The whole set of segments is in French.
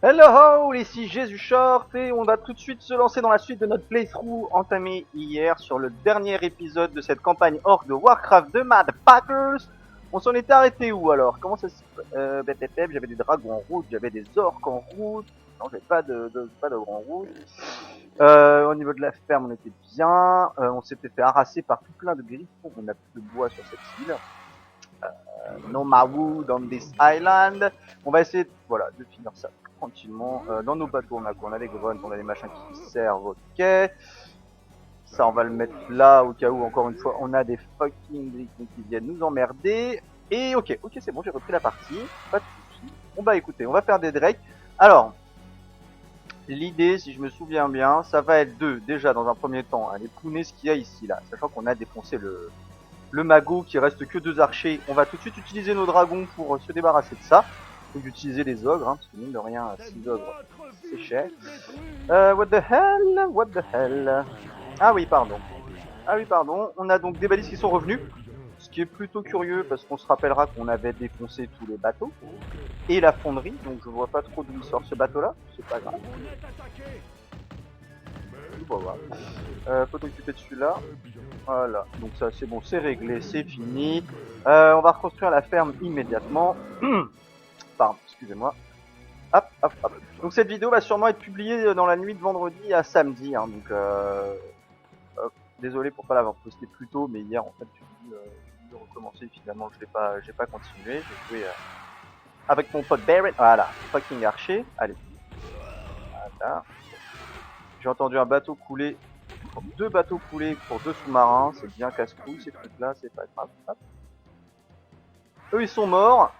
Hello, ici Jésus Short et on va tout de suite se lancer dans la suite de notre playthrough entamé hier sur le dernier épisode de cette campagne orc de Warcraft de Motherfuckers. On s'en était arrêté où alors? Comment ça se... j'avais des dragons en route, j'avais des orcs en route. Non, j'avais pas d'ogres en route. Au niveau de la ferme, on était bien. On s'était fait harasser par tout plein de griffons. On n'a plus de bois sur cette île. No ma wood on this island. On va essayer de finir ça tranquillement. Dans nos bateaux, on a les grunts, on a les machins qui servent, ok. Ça, on va le mettre là au cas où, encore une fois, on a des fucking griffons qui viennent nous emmerder. Et ok, c'est bon, j'ai repris la partie. Pas de soucis. On va écouter, on va faire des drakes. Alors, l'idée, si je me souviens bien, ça va être déjà dans un premier temps, aller pouner ce qu'il y a ici, là. Sachant qu'on a défoncé le magot, qui reste que 2 archers. On va tout de suite utiliser nos dragons pour se débarrasser de ça. Donc d'utiliser les ogres, parce que mine de rien, 6 ogres, c'est cher. What the hell. Ah oui, pardon. On a donc des balises qui sont revenues. Ce qui est plutôt curieux, parce qu'on se rappellera qu'on avait défoncé tous les bateaux. Et la fonderie, donc je vois pas trop d'où il sort ce bateau-là. C'est pas grave. Faut t'occuper de celui-là. Voilà, donc ça c'est bon, c'est réglé, c'est fini. On va reconstruire la ferme immédiatement. Pardon, excusez-moi. Hop. Donc cette vidéo va sûrement être publiée dans la nuit de vendredi à samedi. Hein, donc désolé pour pas l'avoir posté plus tôt, mais hier en fait j'ai dû recommencer. Finalement j'ai pas continué. J'ai joué avec mon pote Barrett. Voilà, fucking archer. Allez. Voilà. J'ai entendu un bateau couler. 2 bateaux coulés pour 2 sous-marins, c'est bien casse-couille ces trucs-là, c'est pas grave. Hop. Eux ils sont morts.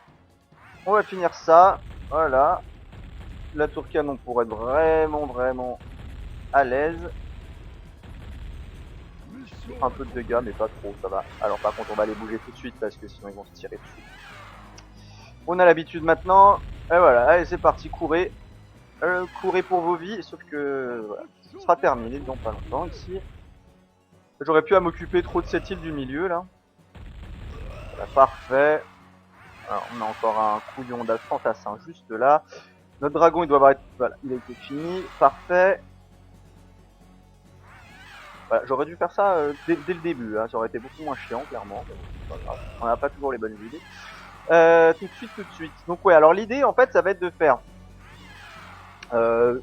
On va finir ça. Voilà. La tour canon pour être vraiment à l'aise. Un peu de dégâts mais pas trop, ça va. Alors par contre on va les bouger tout de suite parce que sinon ils vont se tirer dessus. On a l'habitude maintenant. Et voilà, allez c'est parti, courez. Courez pour vos vies, sauf que voilà, ce sera terminé dans pas longtemps ici. J'aurais pu à m'occuper trop de cette île du milieu là. Voilà, parfait. Alors, on a encore un couillon d'fantassin juste là. Notre dragon il doit avoir été... Voilà, il a été fini. Parfait. Voilà, j'aurais dû faire ça dès le début, hein. Ça aurait été beaucoup moins chiant clairement. On n'a pas toujours les bonnes idées. Tout de suite. Donc ouais, alors l'idée en fait ça va être de faire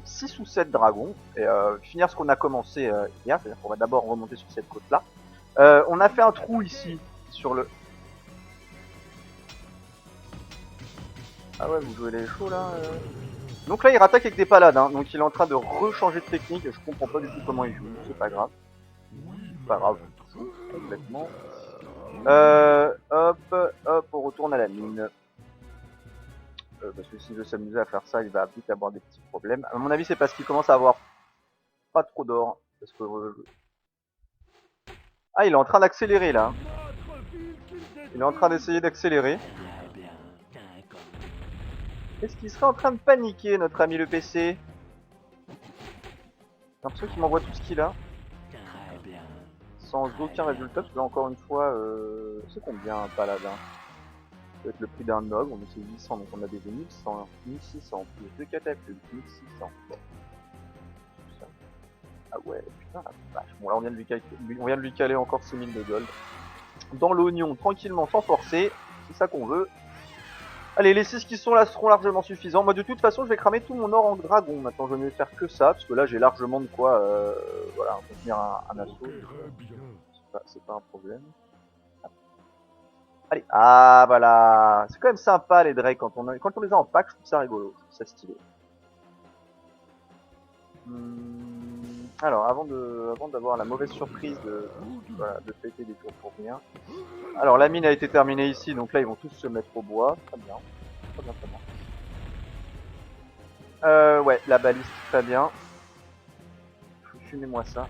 6 ou 7 dragons et finir ce qu'on a commencé hier, c'est-à-dire qu'on va d'abord remonter sur cette côte là. On a fait un trou ici sur le... Ah ouais, vous jouez les chauds là Donc là il rattaque avec des paladins, donc il est en train de rechanger de technique, je comprends pas du tout comment il joue, c'est pas grave. Pas grave, complètement. Hop, on retourne à la mine. Parce que s'il veut s'amuser à faire ça, il va vite avoir des petits problèmes. À mon avis, c'est parce qu'il commence à avoir pas trop d'or. Parce que ah, il est en train d'accélérer là. Il est en train d'essayer d'accélérer. Est-ce qu'il serait en train de paniquer, notre ami le PC? J'ai l'impression qu'il m'envoie tout ce qu'il a. Sans aucun résultat, parce que là, encore une fois, c'est combien un paladin? Peut-être le prix d'un ogre, on est 800, donc on a des 1100, 1600, plus 2 catapultes, 1600. Ah ouais, putain la vache. Bon là on vient de lui caler encore 6000 de gold. Dans l'oignon, tranquillement, sans forcer, c'est ça qu'on veut. Allez, les 6 qui sont là seront largement suffisants. Moi de toute façon je vais cramer tout mon or en dragon. Maintenant je vais faire que ça, parce que là j'ai largement de quoi voilà, contenir un assaut. C'est pas un problème. Allez, ah voilà. C'est quand même sympa les drakes quand on les a en pack, je trouve ça rigolo, je trouve ça stylé. Alors, avant d'avoir la mauvaise surprise de péter des tours pour rien. Alors, la mine a été terminée ici, donc là, ils vont tous se mettre au bois. Très bien. Ouais, la baliste, très bien. Fumez-moi ça.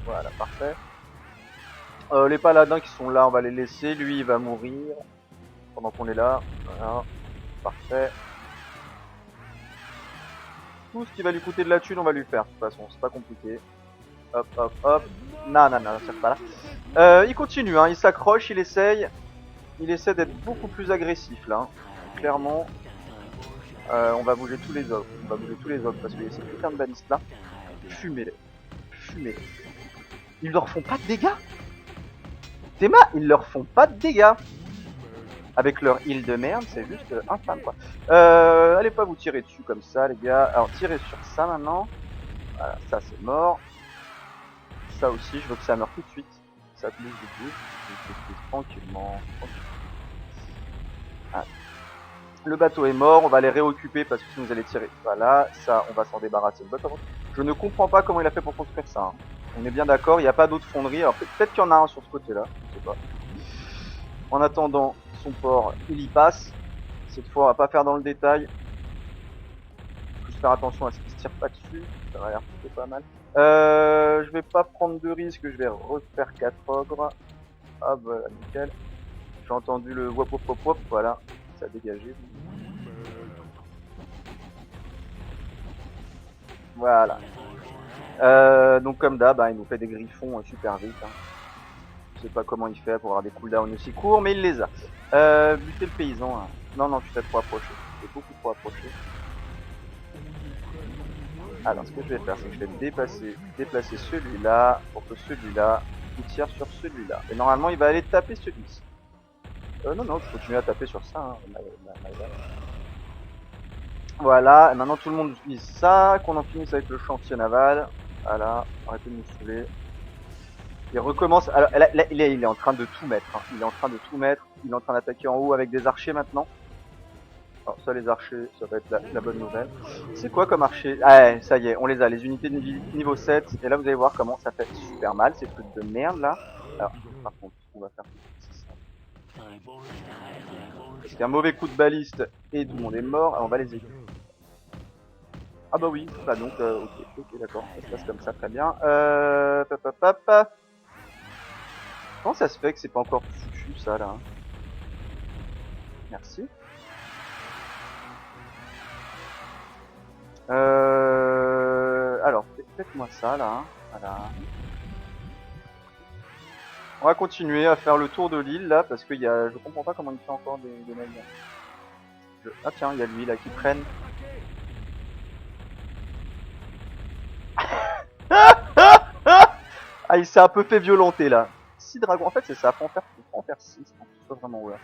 Voilà, parfait. Les paladins qui sont là, on va les laisser. Lui, il va mourir pendant qu'on est là. Voilà, parfait. Tout ce qui va lui coûter de la thune, on va lui faire. De toute façon, c'est pas compliqué. Hop. Non, c'est pas là. Il continue, hein, il s'accroche, il essaie d'être beaucoup plus agressif là. Clairement. On va bouger tous les ogres. On va bouger tous les ogres parce qu'il y a ces putains de balistes là. Fumez-les. Fumez-les. Ils leur font pas de dégâts. Théma, ils leur font pas de dégâts. Avec leur heal de merde, c'est juste infâme quoi. Allez pas vous tirer dessus comme ça les gars. Alors tirez sur ça maintenant. Voilà, ça c'est mort. Ça aussi, je veux que ça meure tout de suite. Ça bouge, tranquillement. Ah. Le bateau est mort, on va les réoccuper parce que sinon vous allez tirer. Voilà, ça on va s'en débarrasser. Je ne comprends pas comment il a fait pour construire ça. Hein. On est bien d'accord, il n'y a pas d'autre fonderie. Alors peut-être qu'il y en a un sur ce côté-là, je sais pas. En attendant, son port, il y passe. Cette fois, on va pas faire dans le détail. Juste faire attention à ce qu'il se tire pas dessus. Ça va l'air plutôt pas mal. Je vais pas prendre de risque, je vais refaire 4 ogres. Ah voilà, nickel. J'ai entendu le wop wop wop wop, voilà. Ça a dégagé. Voilà. Donc comme d'hab, il nous fait des griffons super vite. Hein. Je sais pas comment il fait pour avoir des cooldowns aussi courts, mais il les a. Buter le paysan. Hein. Non, non, tu t'es trop approché. Tu t'es beaucoup trop approché. Alors, ce que je vais faire, c'est que je vais déplacer celui-là pour que celui-là, il tire sur celui-là. Et normalement, il va aller taper celui-ci. Non, non, je continue à taper sur ça. Hein. Voilà, et maintenant tout le monde utilise ça, qu'on en finisse avec le chantier naval. Voilà, arrêtez de nous saouler. Il recommence, alors là, il est en train de tout mettre, hein. Il est en train de tout mettre, il est en train d'attaquer en haut avec des archers maintenant. Alors ça les archers, ça va être la bonne nouvelle. C'est quoi comme archer? Ah ouais, ça y est, on les a, les unités de niveau 7, et là vous allez voir comment ça fait super mal, ces trucs de merde là. Alors, par contre, on va faire ça. Parce qu'un mauvais coup de baliste et tout le monde est mort, alors on va les aider. Ah bah oui, bah donc, ok, d'accord, ça se passe comme ça, très bien. Comment ça se fait que c'est pas encore foutu ça là? Merci. Alors, faites-moi ça là, voilà. On va continuer à faire le tour de l'île là, parce que je comprends pas comment il fait encore des navires. Ah tiens, il y a lui là qui traîne. Ah, il s'est un peu fait violenter là. 6 dragons, en fait c'est ça, faut en faire 6 pour que ce soit vraiment ouais.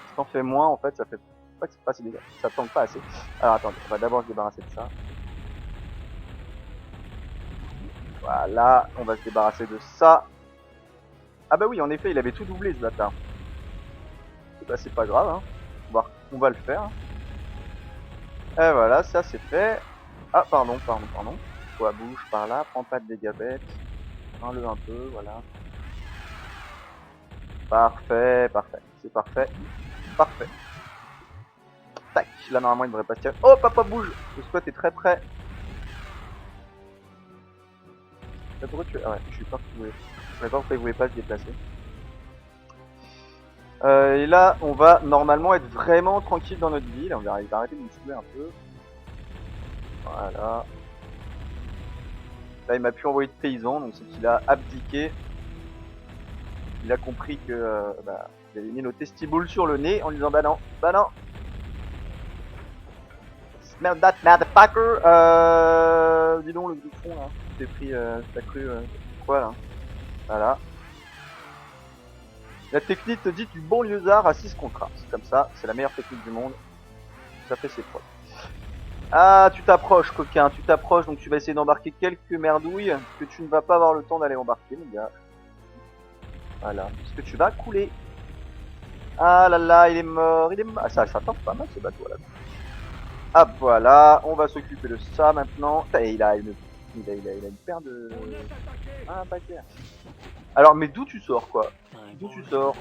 Si t'en fais moins, en fait ça fait pas que c'est pas assez dégâts, ça tente pas assez. Alors attendez, on va d'abord se débarrasser de ça. Voilà, on va se débarrasser de ça. Ah bah oui, en effet, il avait tout doublé ce bâtard. Bah c'est pas grave, hein. On va le faire. Et voilà, ça c'est fait. Ah pardon. Toi bouge par là, prends pas de dégâts bêtes. Prends-le un peu, voilà. Parfait, c'est parfait. Parfait. Tac, là normalement il devrait pas se tirer. Oh papa bouge. Le squat est très près. Pourquoi tu... Ah ouais, je suis pas pourquoi il voulait pas se déplacer. Et là, on va normalement être vraiment tranquille dans notre ville. On va arrêter de nous saouler un peu. Voilà. Là, il m'a pu envoyer de paysans, donc c'est qu'il a abdiqué. Il a compris que il avait mis nos testiboules sur le nez en disant bah non. Smell that motherfucker. Dis donc le griffon là. T'es pris, t'as cru quoi là? Voilà. La technique te dit du bon lieusaard à 6 contre 1. C'est comme ça, c'est la meilleure technique du monde. Ça fait ses preuves. Ah, tu t'approches, coquin, tu t'approches, donc tu vas essayer d'embarquer quelques merdouilles que tu ne vas pas avoir le temps d'aller embarquer, mon gars. Voilà, parce que tu vas couler. Ah là là, il est mort. Ah, ça tente pas mal ce bateau là. Ah voilà, on va s'occuper de ça maintenant. Il a une paire de... Ah, un paquet. Alors, mais d'où tu sors quoi? D'où tu sors?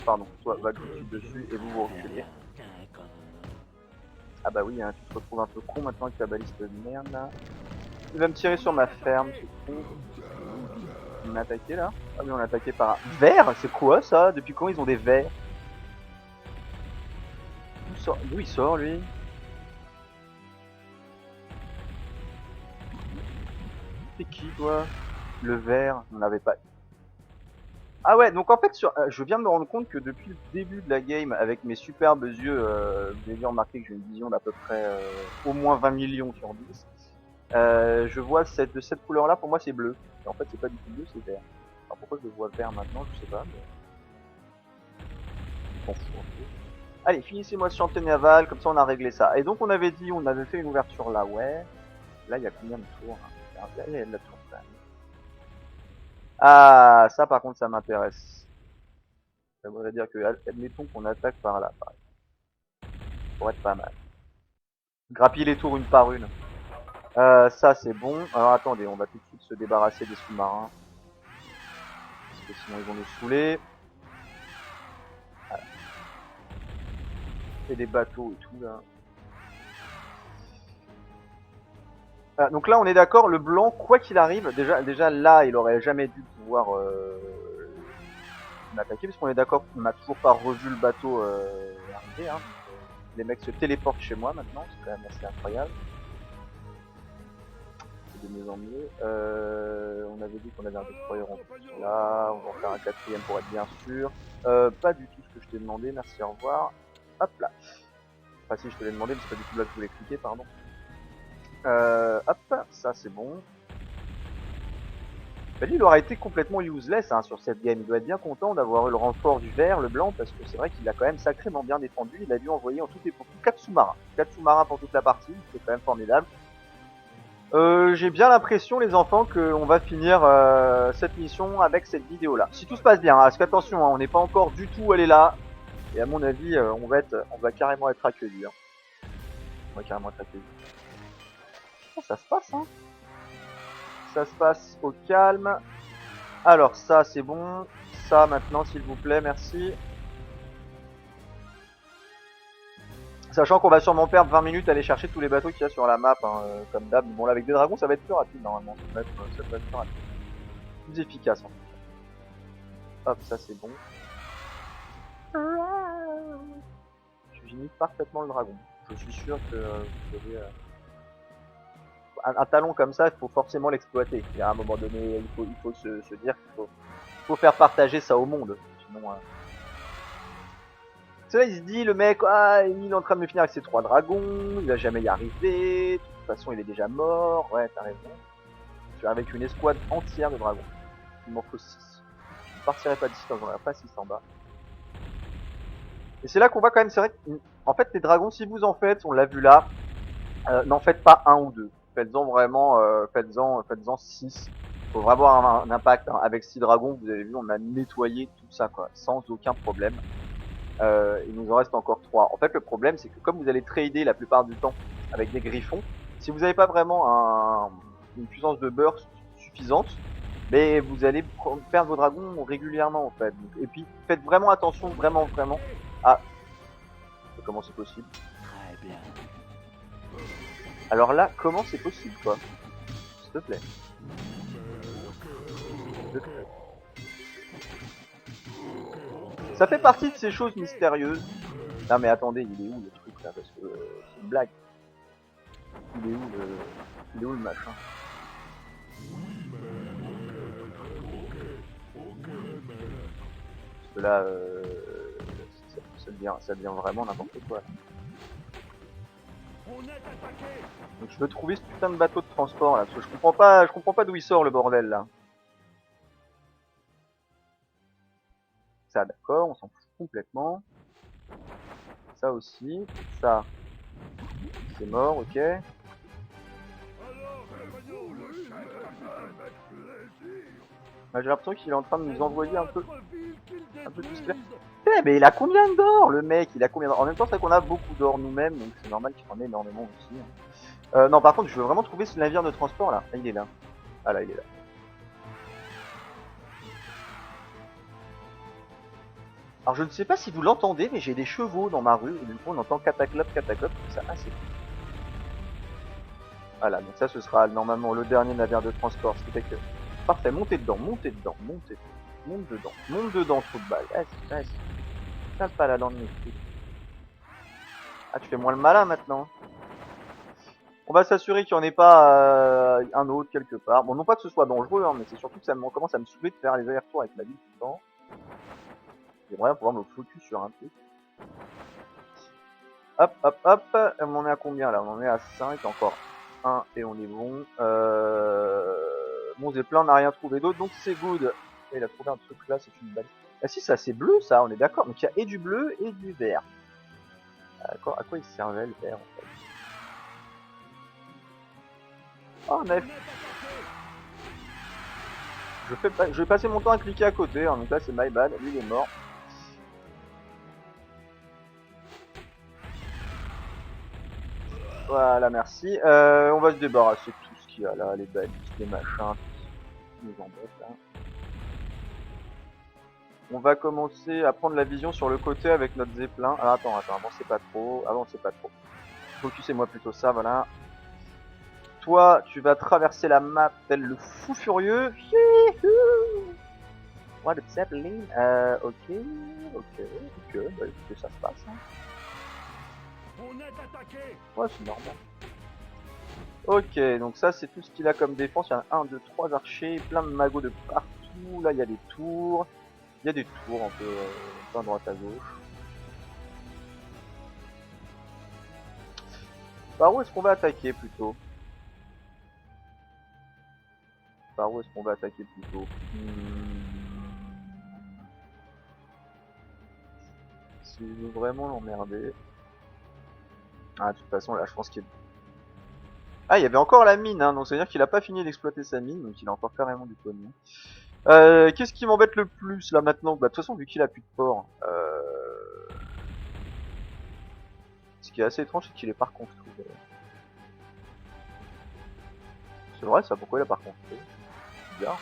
Pardon, toi va dessus et vous reculez. Ah bah oui, hein, tu te retrouves un peu con maintenant avec ta baliste de merde là. Il va me tirer sur ma ferme, ce con. Il m'a attaqué là. Ah oui, on l'a attaqué par un verre. C'est quoi ça? Depuis quand ils ont des verres? D'où il sort lui? C'est qui toi? Le verre, on n'avait pas. Ah ouais, donc en fait, je viens de me rendre compte que depuis le début de la game, avec mes superbes yeux, vous avez dû remarquer que j'ai une vision d'à peu près au moins 20 millions sur 10. Je vois de cette couleur-là, pour moi c'est bleu. Et en fait, c'est pas du tout bleu, c'est vert. Alors pourquoi je le vois vert maintenant, je sais pas, mais on s'en fout un peu. Allez, finissez-moi ce chantier naval, comme ça on a réglé ça. Et donc on avait dit, on avait fait une ouverture là, ouais. Là, il y a combien de tours hein? Il y a de la tour quand même. Ah, ça par contre, ça m'intéresse. Ça voudrait dire que, admettons qu'on attaque par là, par exemple. Pour être pas mal. Grappiller les tours une par une. Ça c'est bon. Alors attendez, on va tout de suite se débarrasser des sous-marins. Parce que sinon ils vont nous saouler. Et des bateaux et tout là. Donc là on est d'accord, le blanc, quoi qu'il arrive, déjà là il aurait jamais dû pouvoir m'attaquer, parce qu'on est d'accord qu'on n'a toujours pas revu le bateau arriver. Hein. Les mecs se téléportent chez moi maintenant, c'est quand même assez incroyable. C'est de mieux en mieux. On avait dit qu'on avait un destroyer en plus là, on va en faire un quatrième pour être bien sûr. Pas du tout ce que je t'ai demandé, merci, au revoir. Hop là. Enfin si je te l'ai demandé, mais c'est pas du tout là que je voulais cliquer, pardon. Hop, ça c'est bon. Bah lui, il aura été complètement useless hein, sur cette game. Il doit être bien content d'avoir eu le renfort du vert, le blanc, parce que c'est vrai qu'il a quand même sacrément bien défendu. Il a dû envoyer en tout et pour tout 4 sous-marins. 4 sous-marins pour toute la partie, c'est quand même formidable. J'ai bien l'impression, les enfants, qu'on va finir cette mission avec cette vidéo-là. Si tout se passe bien, hein, parce qu'attention, hein, on n'est pas encore du tout allé là. Et à mon avis, on va carrément être accueillis. Hein. On va carrément être accueillis. Oh, ça se passe, hein. Ça se passe au calme. Alors ça c'est bon. Ça maintenant s'il vous plaît, merci. Sachant qu'on va sûrement perdre 20 minutes à aller chercher tous les bateaux qu'il y a sur la map, hein, comme d'hab. Bon là avec des dragons ça va être plus rapide normalement. Ça va être plus rapide. Plus efficace en fait. Hop, ça c'est bon. J'imite parfaitement le dragon. Je suis sûr que vous avez un talon comme ça, il faut forcément l'exploiter. Et à un moment donné, il faut se dire qu'il faut faire partager ça au monde. Sinon, c'est là, il se dit, le mec, ah, il est en train de me finir avec ses 3 dragons, il va jamais y arriver, de toute façon, il est déjà mort. Ouais, t'as raison. Je suis avec une escouade entière de dragons. Il m'en faut 6. Je ne partirai pas d'ici tant que j'en ai pas 6 en bas. Et c'est là qu'on voit quand même, c'est vrai que, en fait, les dragons, si vous en faites, on l'a vu là, n'en faites pas un ou deux. Faites-en vraiment, faites-en 6. Faut vraiment avoir un impact. Hein. Avec 6 dragons, vous avez vu, on a nettoyé tout ça, quoi, sans aucun problème. Il nous en reste encore 3. En fait, le problème, c'est que comme vous allez trader la plupart du temps avec des griffons, si vous n'avez pas vraiment une puissance de burst suffisante, mais vous allez perdre vos dragons régulièrement en fait. Et puis, faites vraiment attention, vraiment. Ah, comment c'est possible? Très bien. Alors là, comment c'est possible, quoi? S'il te plaît. Ça fait partie de ces choses mystérieuses. Non mais attendez, il est où le truc là? Parce que c'est une blague. Il est où le machin? Parce que là, ça devient vraiment n'importe quoi. Là. Donc je veux trouver ce putain de bateau de transport là, parce que je comprends pas d'où il sort le bordel là. Ça d'accord, on s'en fout complètement. Ça aussi, ça, c'est mort, ok. J'ai l'impression qu'il est en train de nous envoyer un peu tout ce qu'il a. Eh, mais il a combien d'or le mec? Il a combien d'or? En même temps, c'est qu'on a beaucoup d'or nous-mêmes, donc c'est normal qu'il en ait énormément aussi. Non, par contre, je veux vraiment trouver ce navire de transport là. Ah, il est là. Ah là, il est là. Alors je ne sais pas si vous l'entendez, mais j'ai des chevaux dans ma rue, et du coup on entend cataclope, c'est assez cool. Voilà, donc ça ce sera normalement le dernier navire de transport, ce qui fait que... Parfait, montez dedans, monte dedans, trou de balle. Reste. Tape pas la dent de mes pieds. Ah, tu fais moins le malin maintenant. On va s'assurer qu'il n'y en ait pas un autre quelque part. Bon, non pas que ce soit dangereux, hein, mais c'est surtout que ça commence à me saouler de faire les allers-retours avec ma ville tout le temps. J'aimerais pouvoir me focus sur un truc. Hop, hop, hop. On en est à combien là? On en est à 5, encore 1 et on est bon. Mon Zeppelin n'a rien trouvé d'autre, donc c'est good. Et il a trouvé un truc là, c'est une balle. Ah si, ça c'est bleu ça, on est d'accord. Donc il y a et du bleu et du vert. D'accord, à quoi il servait le vert en fait? Oh, neuf. Je vais passer mon temps à cliquer à côté, hein, donc là c'est my bad, lui il est mort. Voilà, merci. On va se débarrasser de tout ce qu'il y a là, les balises, les machins, tout nous embête là. On va commencer à prendre la vision sur le côté avec notre Zeppelin. Ah, attends, avancez pas trop, avancez pas trop. Focusez-moi plutôt ça, voilà. Toi, tu vas traverser la map tel le fou furieux. What a Zeppelin. Ok, bah écoutez, ça se passe. Hein. On est attaqué. Ouais, c'est normal. Ok, donc ça c'est tout ce qu'il a comme défense. Il y a 1, 2, 3 archers, plein de magots de partout. Là il y a des tours. Il y a des tours un peu à droite à gauche. Par où est-ce qu'on va attaquer plutôt? Par où est-ce qu'on va attaquer plutôt? Si je veux vraiment l'emmerder. Ah, de toute façon là je pense qu'il... Ah, il y avait encore la mine, hein, donc ça veut dire qu'il a pas fini d'exploiter sa mine, donc il a encore carrément du pognon. Qu'est-ce qui m'embête le plus là maintenant? Bah de toute façon vu qu'il a plus de port, ce qui est assez étrange c'est qu'il est pas reconstruit. C'est vrai ça, pourquoi il a pas reconstruit? Bizarre.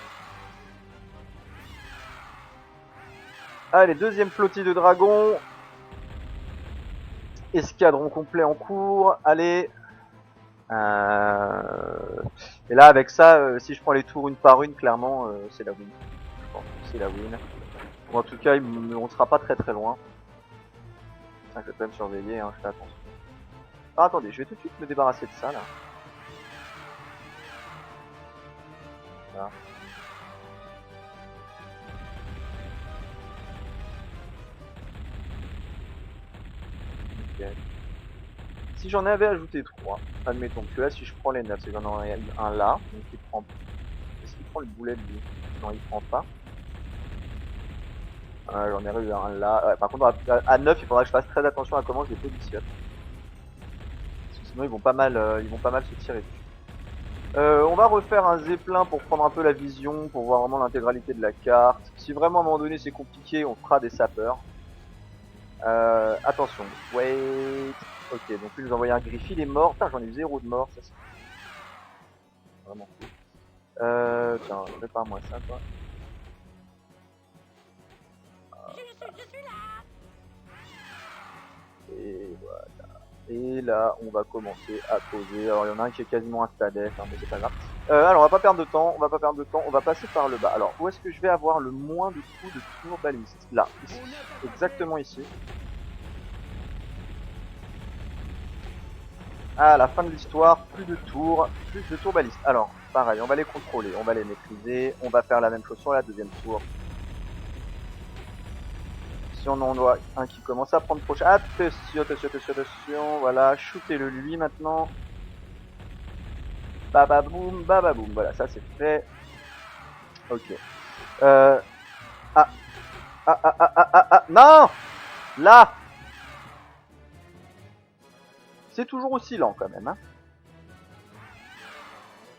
Allez, deuxième flottille de dragons. Escadron complet en cours. Allez. Et là avec ça, si je prends les tours une par une, clairement c'est la win. Je pense que c'est la win. Bon, en tout cas, on sera pas très très loin. Je vais quand même surveiller, hein, je fais attention. Ah, attendez, je vais tout de suite me débarrasser de ça là. Voilà. Okay. Si j'en avais ajouté 3, admettons que là si je prends les 9, c'est que j'en ai un là, donc il prend... Est-ce qu'il prend le boulet de lui? Non, il prend pas. J'en ai eu un là. Ouais, par contre à 9 il faudra que je fasse très attention à comment je les positionne. Parce que sinon ils vont pas mal se tirer dessus. On va refaire un Zeppelin pour prendre un peu la vision, pour voir vraiment l'intégralité de la carte. Si vraiment à un moment donné c'est compliqué, on fera des sapeurs. Attention, wait. Ok, donc lui nous envoyer un Griffy, il est mort. Putain, j'en ai eu 0 de mort, ça c'est vraiment cool. Tiens, répare-moi ça, quoi. Et voilà. Et là, on va commencer à poser. Alors, il y en a un qui est quasiment un stadef, hein, mais c'est pas grave. Alors, on va pas perdre de temps, on va passer par le bas. Alors, où est-ce que je vais avoir le moins de coups de tour baliste? Là, ici. Exactement ici. À la fin de l'histoire, plus de tours balistes. Alors, pareil, on va les contrôler, on va les maîtriser, on va faire la même chose sur la deuxième tour. Si on en doit un qui commence à prendre proche, attention, voilà, shootez-le lui maintenant. Bababoum, voilà, ça c'est fait. Ok. Non! Là! C'est toujours aussi lent quand même, hein.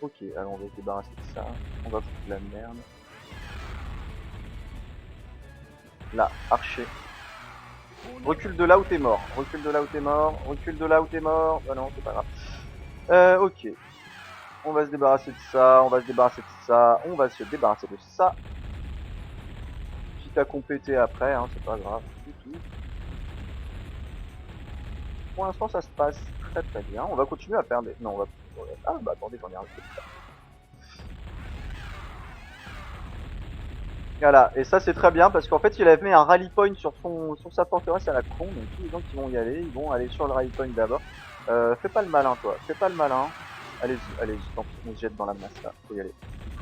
Ok, alors on va se débarrasser de ça. On va foutre de la merde. Là, archer. Recule de là où t'es mort. Recule de là où t'es mort. Recule de là où t'es mort. Bah non, c'est pas grave. Ok. On va se débarrasser de ça. On va se débarrasser de ça. On va se débarrasser de ça. Quitte à compléter après, hein, c'est pas grave du tout. Pour l'instant, ça se passe très très bien. On va continuer à perdre. Non, on va. Ah bah attendez, j'en ai rajouté ça. Voilà, et ça c'est très bien parce qu'en fait il avait mis un rally point sur sa forteresse à la con, donc tous les gens qui vont y aller, ils vont aller sur le rally point d'abord. Fais pas le malin toi, fais pas le malin. Allez-y, tant pis, on se jette dans la masse là, faut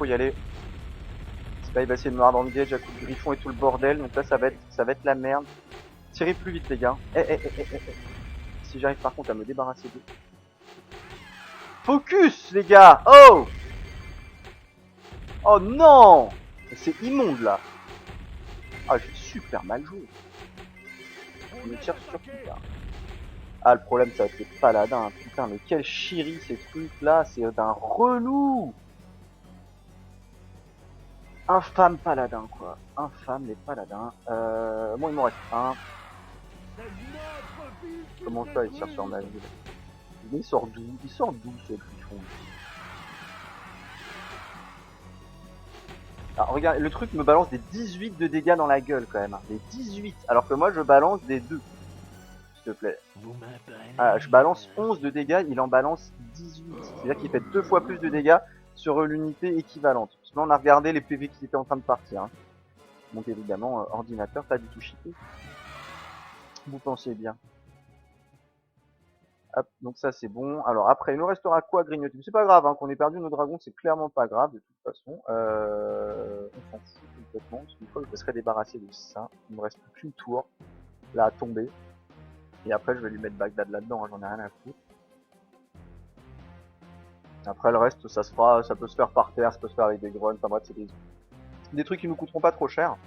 y aller. Là, il va essayer de me hard engage à coup de griffon et tout le bordel. Donc là, ça va être la merde. Tirez plus vite, les gars. Si j'arrive par contre à me débarrasser d'eux. Focus, les gars. Oh! Oh non! C'est immonde, là. Ah, j'ai super mal joué. Je me tire sur qui, là? Ah, le problème, ça va être les paladins. Putain, mais quel chéri, ces trucs-là. C'est d'un relou. Infâme paladin, quoi. Infâme les paladins. Bon, il m'en reste un. Comment ça, il tire sur ma ville? Il sort d'où? Il sort d'où, ce griffon? Alors, regarde, le truc me balance des 18 de dégâts dans la gueule, quand même. Hein. Des 18. Alors que moi, je balance des 2. S'il te plaît. Ah, je balance 11 de dégâts, il en balance 18. C'est-à-dire qu'il fait 2 fois plus de dégâts sur l'unité équivalente. Sinon, on a regardé les PV qui étaient en train de partir. Hein. Donc évidemment, ordinateur, pas du tout cheaté. Vous pensez bien. Hop, donc ça c'est bon. Alors après, il nous restera quoi à grignoter? C'est pas grave, hein, qu'on ait perdu nos dragons, c'est clairement pas grave de toute façon. On s'en fout complètement, parce qu'une fois que je me serai débarrassé de ça, il me reste plus qu'une tour, là à tomber. Et après je vais lui mettre Bagdad là-dedans, hein, j'en ai rien à foutre. Après le reste, ça se fera, ça peut se faire par terre, ça peut se faire avec des grunts, enfin bref, c'est des trucs qui nous coûteront pas trop cher.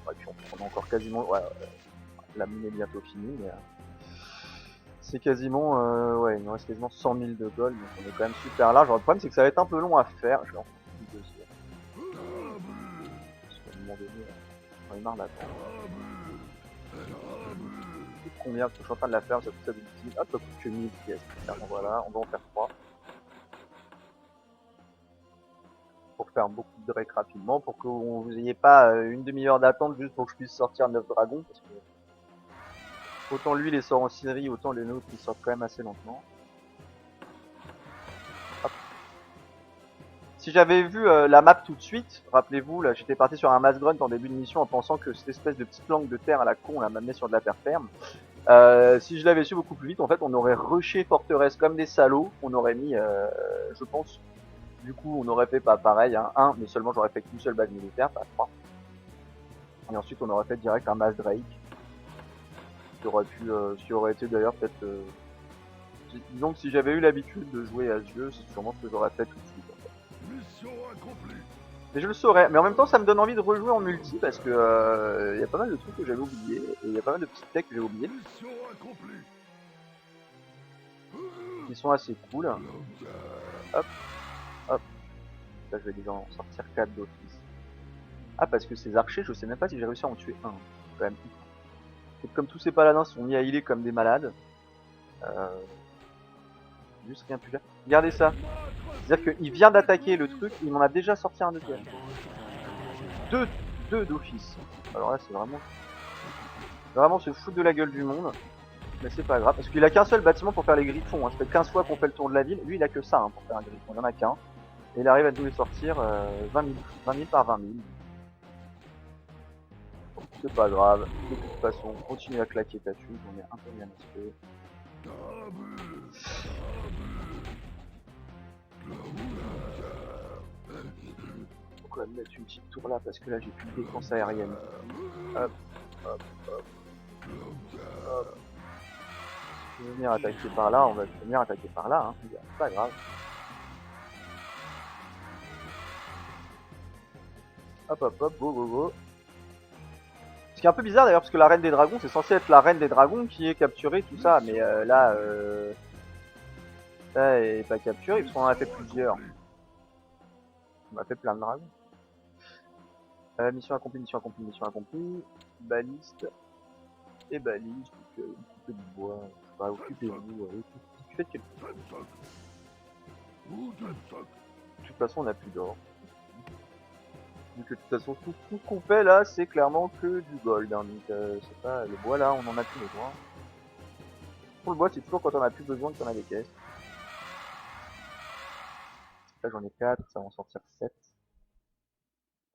Ouais, puis on a encore quasiment, ouais, la mine est bientôt finie, mais c'est quasiment, ouais, il nous reste quasiment 100 000 de gold, donc on est quand même super large. Alors, le problème c'est que ça va être un peu long à faire, je vais en faire une deuxième. Parce qu'à un moment donné, j'en ai marre d'attendre. Combien? Parce que je suis en train de la faire, ça coûte ça d'utile. Hop, ça coûte que 1000 pièces. Clairement, voilà, on va en faire 3. Pour faire beaucoup de break rapidement, pour que vous ayez pas une demi-heure d'attente juste pour que je puisse sortir 9 dragons, parce que autant lui les sort en syrie, autant les nôtres ils sortent quand même assez lentement. Hop. Si j'avais vu la map tout de suite, rappelez-vous, là j'étais parti sur un mass grunt en début de mission en pensant que cette espèce de petite langue de terre à la con, là m'amenait sur de la terre ferme. Si je l'avais su beaucoup plus vite, en fait, on aurait rushé forteresse comme des salauds. On aurait mis, je pense, du coup, on aurait fait pas pareil, hein, un, mais seulement j'aurais fait qu'une seule base militaire, pas 3. Et ensuite, on aurait fait direct un mass Drake, qui aurait été d'ailleurs peut-être. Disons que si j'avais eu l'habitude de jouer à ce jeu, c'est sûrement ce que j'aurais fait tout de suite. En fait. Mission accomplie. Mais je le saurais. Mais en même temps, ça me donne envie de rejouer en multi parce que y a pas mal de trucs que j'avais oubliés et il y a pas mal de petits decks que j'ai oubliés. Mission accomplie. Qui sont assez cool. Hop, hop. Là, je vais déjà en sortir 4 d'office. Ah, parce que ces archers, je sais même pas si j'ai réussi à en tuer un. C'est quand même. Et comme tous ces paladins sont mis à healer comme des malades. Juste rien pu faire. Regardez ça. C'est-à-dire qu'il vient d'attaquer le truc, il m'en a déjà sorti un deuxième. Deux d'office. Alors là, c'est vraiment se foutre de la gueule du monde. Mais c'est pas grave, parce qu'il a qu'un seul bâtiment pour faire les griffons. Hein. Ça fait 15 fois qu'on fait le tour de la ville. Lui, il a que ça hein, pour faire un griffon. Il en a qu'un. Et il arrive à nous les sortir 20 000 par 20 000. C'est pas grave. De toute façon, continue à claquer ta tue. On est un peu bien aspect. Pourquoi me mettre une petite tour là? Parce que là, j'ai plus de défense aérienne. Hop, hop, hop. Hop. Je vais venir attaquer par là, on va venir attaquer par là, hein. C'est pas grave. Hop hop hop, go go go. Ce qui est un peu bizarre d'ailleurs, parce que la reine des dragons, c'est censé être la reine des dragons qui est capturée, tout ça, mais là, elle est pas capturée, parce qu'on en a fait plusieurs. On a fait plein de dragons. Mission accomplie, mission accomplie, mission accomplie. Baliste. Et baliste, donc un peu de bois. Bah, occupez-vous, faites quelque chose. De toute façon, on a plus d'or. Donc de toute façon, tout ce qu'on fait là, c'est clairement que du gold. Hein. Donc c'est pas le bois là, on en a plus besoin. Pour le bois, c'est toujours quand on a plus besoin qu'on a des caisses. Là j'en ai 4, ça va en sortir 7.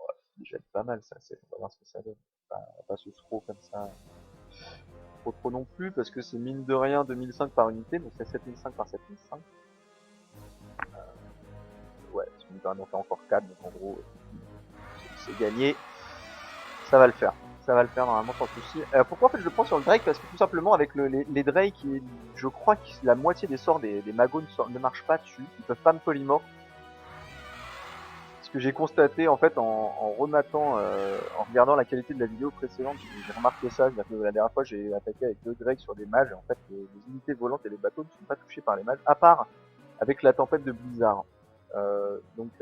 Ouais, c'est déjà pas mal ça, on va voir ce que ça donne. Enfin, on va pas se trop comme ça. Trop non plus, parce que c'est mine de rien 2005 par unité, donc c'est 7005 par 7005. Ouais, Il va en faire encore 4, donc en gros, c'est gagné. Ça va le faire. Ça va le faire normalement sans souci. Pourquoi en fait je le prends sur le Drake? Parce que tout simplement avec les Drake, je crois que la moitié des sorts des Magos ne marchent pas dessus. Ils peuvent pas me polymorph. Ce que j'ai constaté en fait en rematant, en regardant la qualité de la vidéo précédente, j'ai remarqué ça. C'est-à-dire que la dernière fois j'ai attaqué avec 2 Drake sur des mages. Et en fait les unités volantes et les bateaux ne sont pas touchés par les mages, à part avec la tempête de blizzard. Donc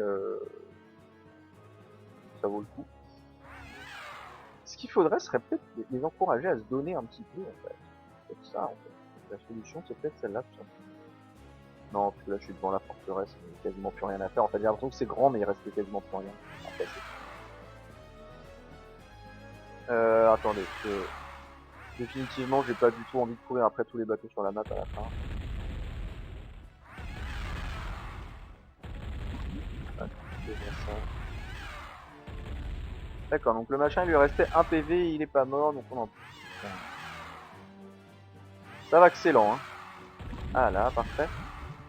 ça vaut le coup. Ce qu'il faudrait serait peut-être les encourager à se donner un petit peu en fait. C'est peut-être ça en fait. La solution c'est peut-être celle-là tout simplement. Non, parce que là je suis devant la forteresse, il n'y a quasiment plus rien à faire. En fait j'ai l'impression que c'est grand mais il reste quasiment plus rien à passer. Attendez, parce que définitivement j'ai pas du tout envie de courir après tous les bateaux sur la map à la fin. D'accord, donc le machin il lui restait 1 PV, il est pas mort, donc on en... Ça va que c'est lent, hein. Ah là, parfait.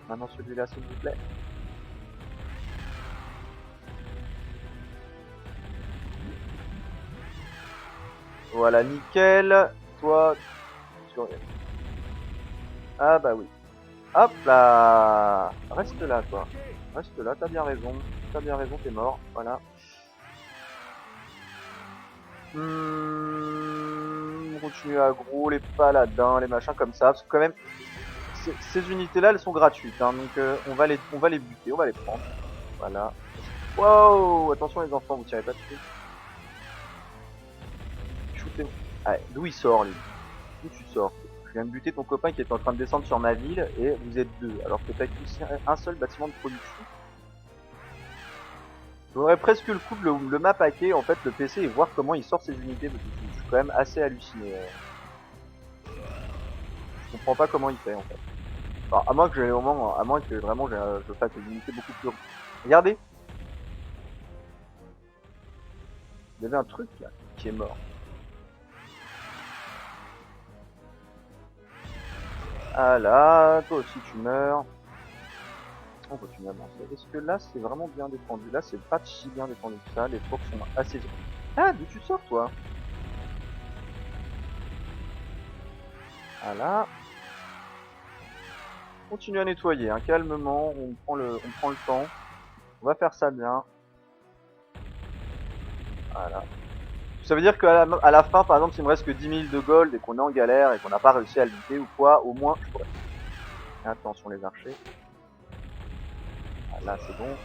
Maintenant celui-là s'il vous plaît. Voilà, nickel. Toi, tu... Ah bah oui. Hop là. Reste là, toi. Reste là, t'as bien raison. T'as bien raison, t'es mort. Voilà. On continue à aggro, les paladins, les machins comme ça. Parce que quand même, ces unités-là, elles sont gratuites. Hein, donc on va les buter, on va les prendre. Voilà. Wow, attention les enfants, vous tirez pas dessus. Shootez. Ah, d'où il sort lui? D'où tu sors? Je viens de buter ton copain qui est en train de descendre sur ma ville et vous êtes 2, alors que t'as qu'un seul bâtiment de production. J'aurais presque le coup de le map hacker en fait le PC et voir comment il sort ses unités parce que je suis quand même assez halluciné. Je comprends pas comment il fait en fait. Alors, à moins que vraiment je fasse des unités beaucoup plus. Regardez. Il y avait un truc là qui est mort. Ah là, toi aussi tu meurs. On continue à avancer. Est-ce que là c'est vraiment bien défendu? Là c'est pas si bien défendu que ça, les troupes sont assez... Ah, d'où tu sors toi? Voilà. Continue à nettoyer, hein, calmement, on prend le temps. On va faire ça bien. Voilà. Ça veut dire qu'à la fin, par exemple, s'il me reste que 10 000 de gold et qu'on est en galère et qu'on n'a pas réussi à le lutter ou quoi, au moins je pourrais. Attention les archers. Ah, là c'est bon.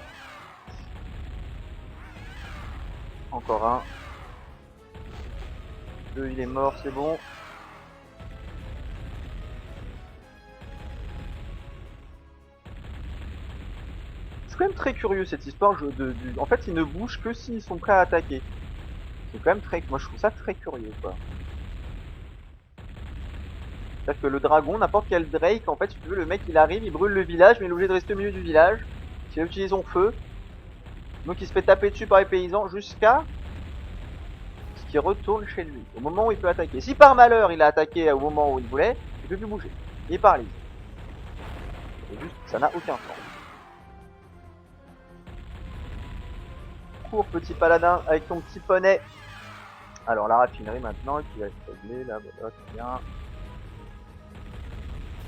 Encore un. 2 il est mort, c'est bon. C'est quand même très curieux cette histoire. En fait, ils ne bougent que s'ils sont prêts à attaquer. C'est quand même très... Moi je trouve ça très curieux quoi. C'est-à-dire que le dragon, n'importe quel Drake, en fait, si tu veux, le mec il arrive, il brûle le village, mais il est obligé de rester au milieu du village. Il a utilisé son feu. Donc il se fait taper dessus par les paysans jusqu'à ce qu'il retourne chez lui, au moment où il peut attaquer. Si par malheur il a attaqué au moment où il voulait, il peut plus bouger. Il est paralysé. C'est juste, ça n'a aucun sens. Cours petit paladin avec ton petit poney. Alors la raffinerie maintenant qui va être réglée, là, voilà, c'est bien.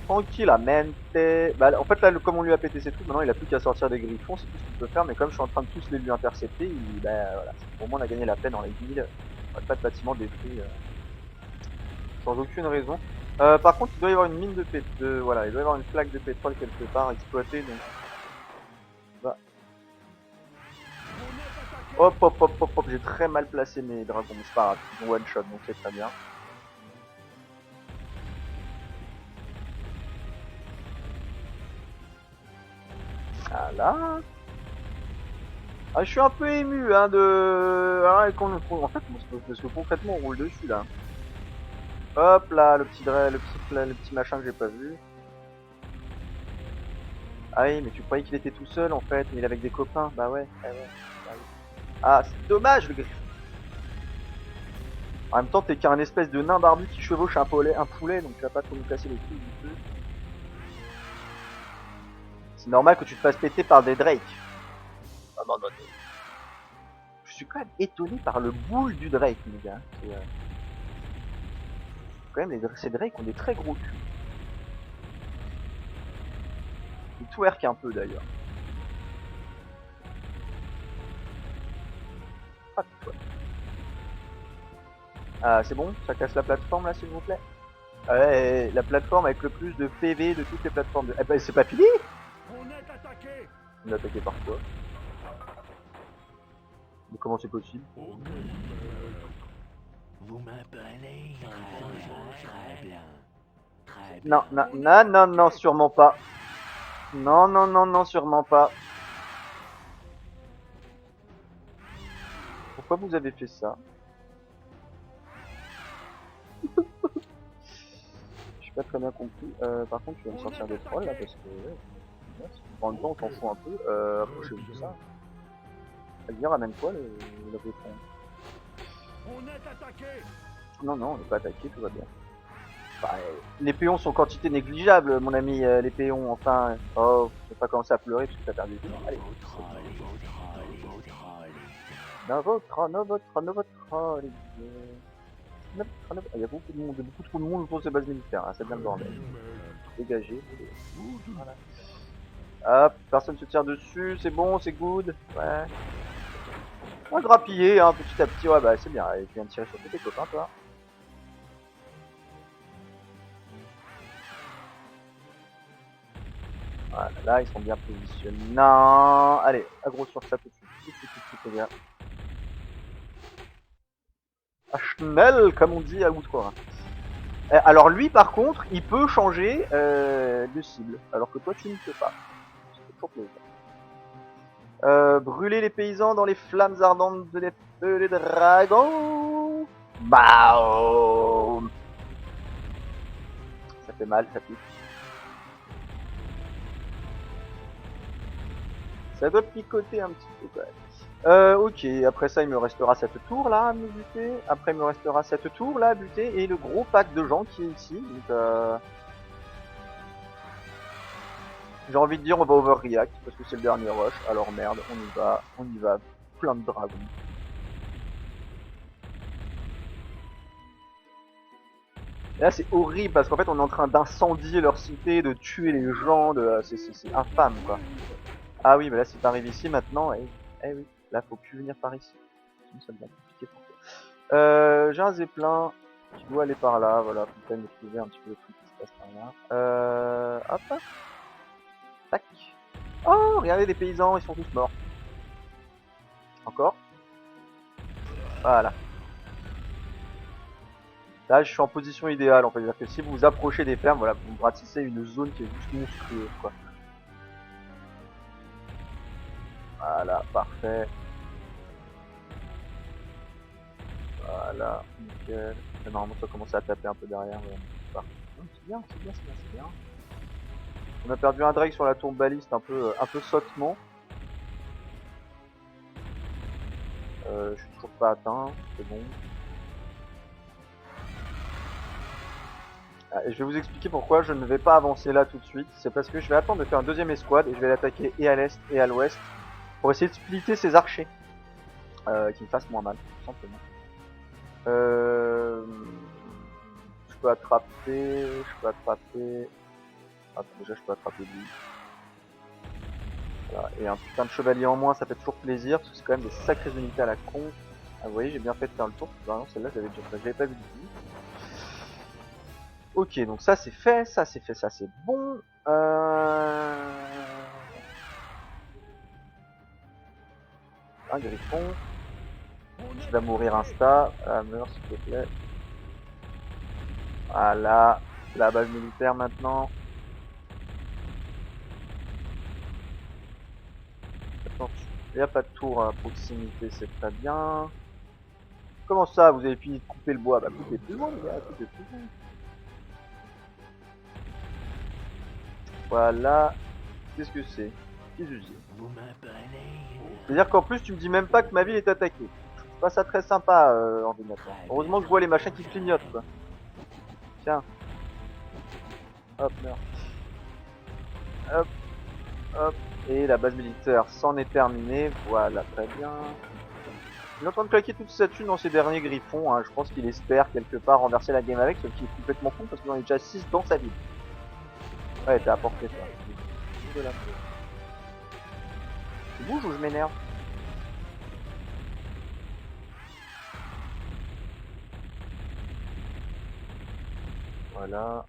Tranquillamente. Bah, en fait là, comme on lui a pété ses trucs, maintenant il a plus qu'à sortir des griffons, c'est tout ce qu'il peut faire, mais comme je suis en train de tous les lui intercepter, voilà, au moins on a gagné la peine dans les villes. Pas de bâtiment détruit sans aucune raison. Par contre il doit y avoir une mine de pétrole, voilà, il doit y avoir une flaque de pétrole quelque part exploitée, donc... Bah. Hop hop hop hop hop, j'ai très mal placé mes dragons, mais c'est pas grave, ils ont one shot donc c'est très bien. Voilà. Ah, je suis un peu ému hein de... Ah, en fait, parce que concrètement on roule dessus là. Hop là, le petit machin que j'ai pas vu. Ah oui, mais tu croyais qu'il était tout seul en fait, mais il est avec des copains. Bah ouais, ah ouais. Ah, c'est dommage le gars. En même temps, t'es qu'un espèce de nain barbu qui chevauche un poulet, donc tu vas pas trop nous casser les couilles du tout. C'est normal que tu te fasses péter par des Drake. non, non. Je suis quand même étonné par le boule du Drake, les gars. Quand même, ces Drake ont des très gros culs. Ils twerk un peu d'ailleurs. Pas de twerk. Ah, c'est bon? Ça casse la plateforme là, s'il vous plaît? Ouais, la plateforme avec le plus de PV de toutes les plateformes. Eh ben, c'est pas fini? On est attaqué. On est attaqué par quoi? Mais comment c'est possible? Vous m'appelez très bien. Très bien. Non, non, non, non, non, sûrement pas. Non, non, non, non, sûrement pas. Pourquoi vous avez fait ça? J'ai pas très bien compris. Par contre, tu vas me sortir des trolls là parce que. En même temps, on s'en fout un peu. Approchez-vous de ça. Vas-y, ramène-toi le pétron. On est attaqué. Non, non, on n'est pas attaqué, tout va bien. Bah, les péons sont quantité négligeable, mon ami, les péons, enfin. Oh, je vais pas commencer à pleurer parce que t'as perdu des trucs. Allez. Il y a beaucoup de monde, beaucoup trop de monde autour de ces bases militaires, hein, c'est bien le bordel. Dégagez. Voilà. Hop, personne se tire dessus, c'est bon, c'est good. Ouais. On va grappiller, hein, petit à petit. Ouais, bah c'est bien, tu viens de tirer sur tous tes copains, toi. Voilà, là ils sont bien positionnés. Non, allez, aggro sur ça tout de suite. Tout de suite, les gars. À Schnell, comme on dit à Outreau. Alors lui, par contre, il peut changer de cible, alors que toi, tu ne peux pas. C'est toujours plaisir. Brûler les paysans dans les flammes ardentes de l'épée des dragons. Baum. Ça fait mal, ça pique. Ça doit picoter un petit peu quand même. Ok, après ça il me restera cette tour là à me buter, après il me restera cette tour là à buter, et le gros pack de gens qui est ici, donc j'ai envie de dire on va overreact, parce que c'est le dernier rush, alors merde, on y va, plein de dragons. Et là c'est horrible, parce qu'en fait on est en train d'incendier leur cité, de tuer les gens, c'est infâme quoi. Ah oui, mais là si t'arrives ici maintenant, eh oui. Là, faut plus venir par ici. Sinon, ça devient compliqué pour toi. J'ai un zeppelin qui doit aller par là. Voilà, faut peut-être maîtriser un petit peu le truc qui se passe par là. Hop. Tac. Oh, regardez les paysans, ils sont tous morts. Encore. Voilà. Là, je suis en position idéale en fait. C'est-à-dire que si vous vous approchez des fermes, voilà, vous ratissez une zone qui est juste monstrueuse, quoi. Voilà, parfait. Voilà, nickel. Normalement, ça commence à taper un peu derrière. C'est bien, c'est bien, c'est bien, c'est bien. On a perdu un Drake sur la tour baliste un peu sottement. Je suis toujours pas atteint, c'est bon. Et je vais vous expliquer pourquoi je ne vais pas avancer là tout de suite. C'est parce que je vais attendre de faire un deuxième escouade et je vais l'attaquer et à l'est et à l'ouest pour essayer de splitter ces archers qui me fassent moins mal, tout simplement. Je peux attraper. Attends, déjà je peux attraper lui. Voilà. Et un putain de chevalier en moins, ça fait toujours plaisir parce que c'est quand même des sacrées unités à la con. Ah, vous voyez, j'ai bien fait de faire le tour. Non, celle-là j'avais déjà fait, j'avais pas vu du tout. Ok, donc ça c'est fait, ça c'est fait, ça c'est bon. Un griffon. Tu vas mourir insta. Meurs s'il te plaît. Voilà. La base militaire maintenant. Attention. Il n'y a pas de tour à proximité, c'est très bien. Comment ça, vous avez fini de couper le bois? Bah coupez plus loin les gars, coupez plus loin. Voilà. Qu'est-ce que c'est? Qu'est-ce que c'est? C'est-à-dire qu'en plus tu me dis même pas que ma ville est attaquée. Je trouve pas ça très sympa, ordinateur. Heureusement que je vois les machins qui clignotent quoi. Tiens. Hop, meurs. Hop. Hop. Et la base militaire s'en est terminée. Voilà, très bien. Il est en train de claquer toute sa thune dans ses derniers griffons. Hein. Je pense qu'il espère quelque part renverser la game avec, sauf qu'il est complètement con parce qu'il en est déjà 6 dans sa ville. Ouais, t'as apporté ça. Tu bouges ou je m'énerve? Voilà.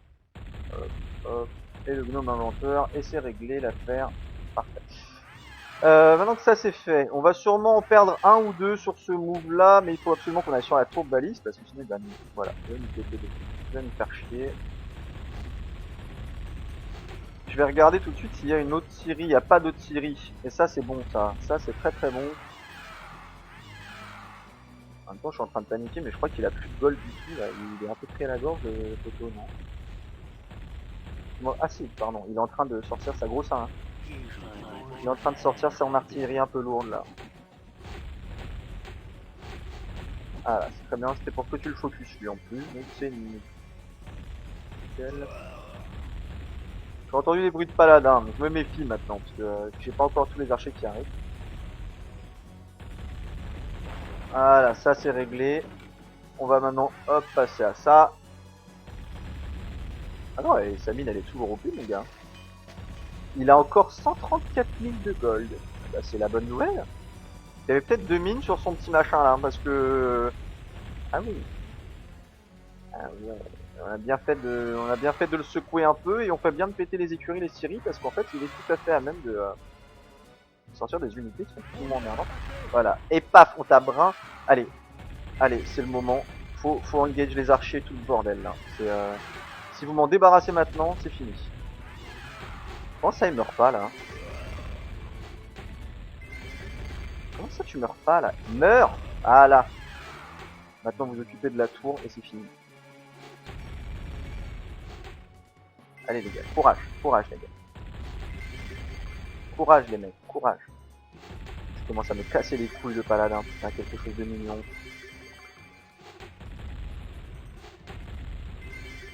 Hop, hop. Et le gnome inventeur. Et c'est réglé l'affaire. Parfait. Maintenant que ça c'est fait, on va sûrement en perdre un ou deux sur ce move là, mais il faut absolument qu'on aille sur la tour baliste parce que sinon il va nous, voilà, il va nous faire chier. Je vais regarder tout de suite s'il y a une autre Syrie, il n'y a pas d'autre Syrie, et ça c'est bon ça c'est très très bon. En même temps je suis en train de paniquer mais je crois qu'il a plus de gold du tout là, il est un peu pris à la gorge le poteau, non? Bon, ah si, pardon, il est en train de sortir sa grosse 1. Il est en train de sortir son artillerie un peu lourde là. Ah là, c'est très bien, c'était pour que tu le focus lui en plus, donc c'est nickel. J'ai entendu des bruits de paladins, donc je me méfie maintenant, parce que j'ai pas encore tous les archers qui arrivent. Voilà, ça c'est réglé. On va maintenant, hop, passer à ça. Ah non, et sa mine elle est toujours au plus, mon gars. Il a encore 134 000 de gold. Bah, c'est la bonne nouvelle. Il y avait peut-être 2 mines sur son petit machin là, parce que... Ah oui. Ah oui, on a bien fait de le secouer un peu et on fait bien de péter les écuries, les scieries, parce qu'en fait il est tout à fait à même de sortir des unités qui sont tout emmerdantes. Voilà. Et paf, on tape brun. Allez, allez, c'est le moment. Faut engage les archers, tout le bordel là. C'est si vous m'en débarrassez maintenant, c'est fini. Comment ça il meurt pas là? Comment ça tu meurs pas là? Meurs! Ah là. Maintenant vous occupez de la tour et c'est fini. Allez les gars, courage, courage les gars. Courage les mecs, courage. Je commence à me casser les couilles de paladin, putain, quelque chose de mignon.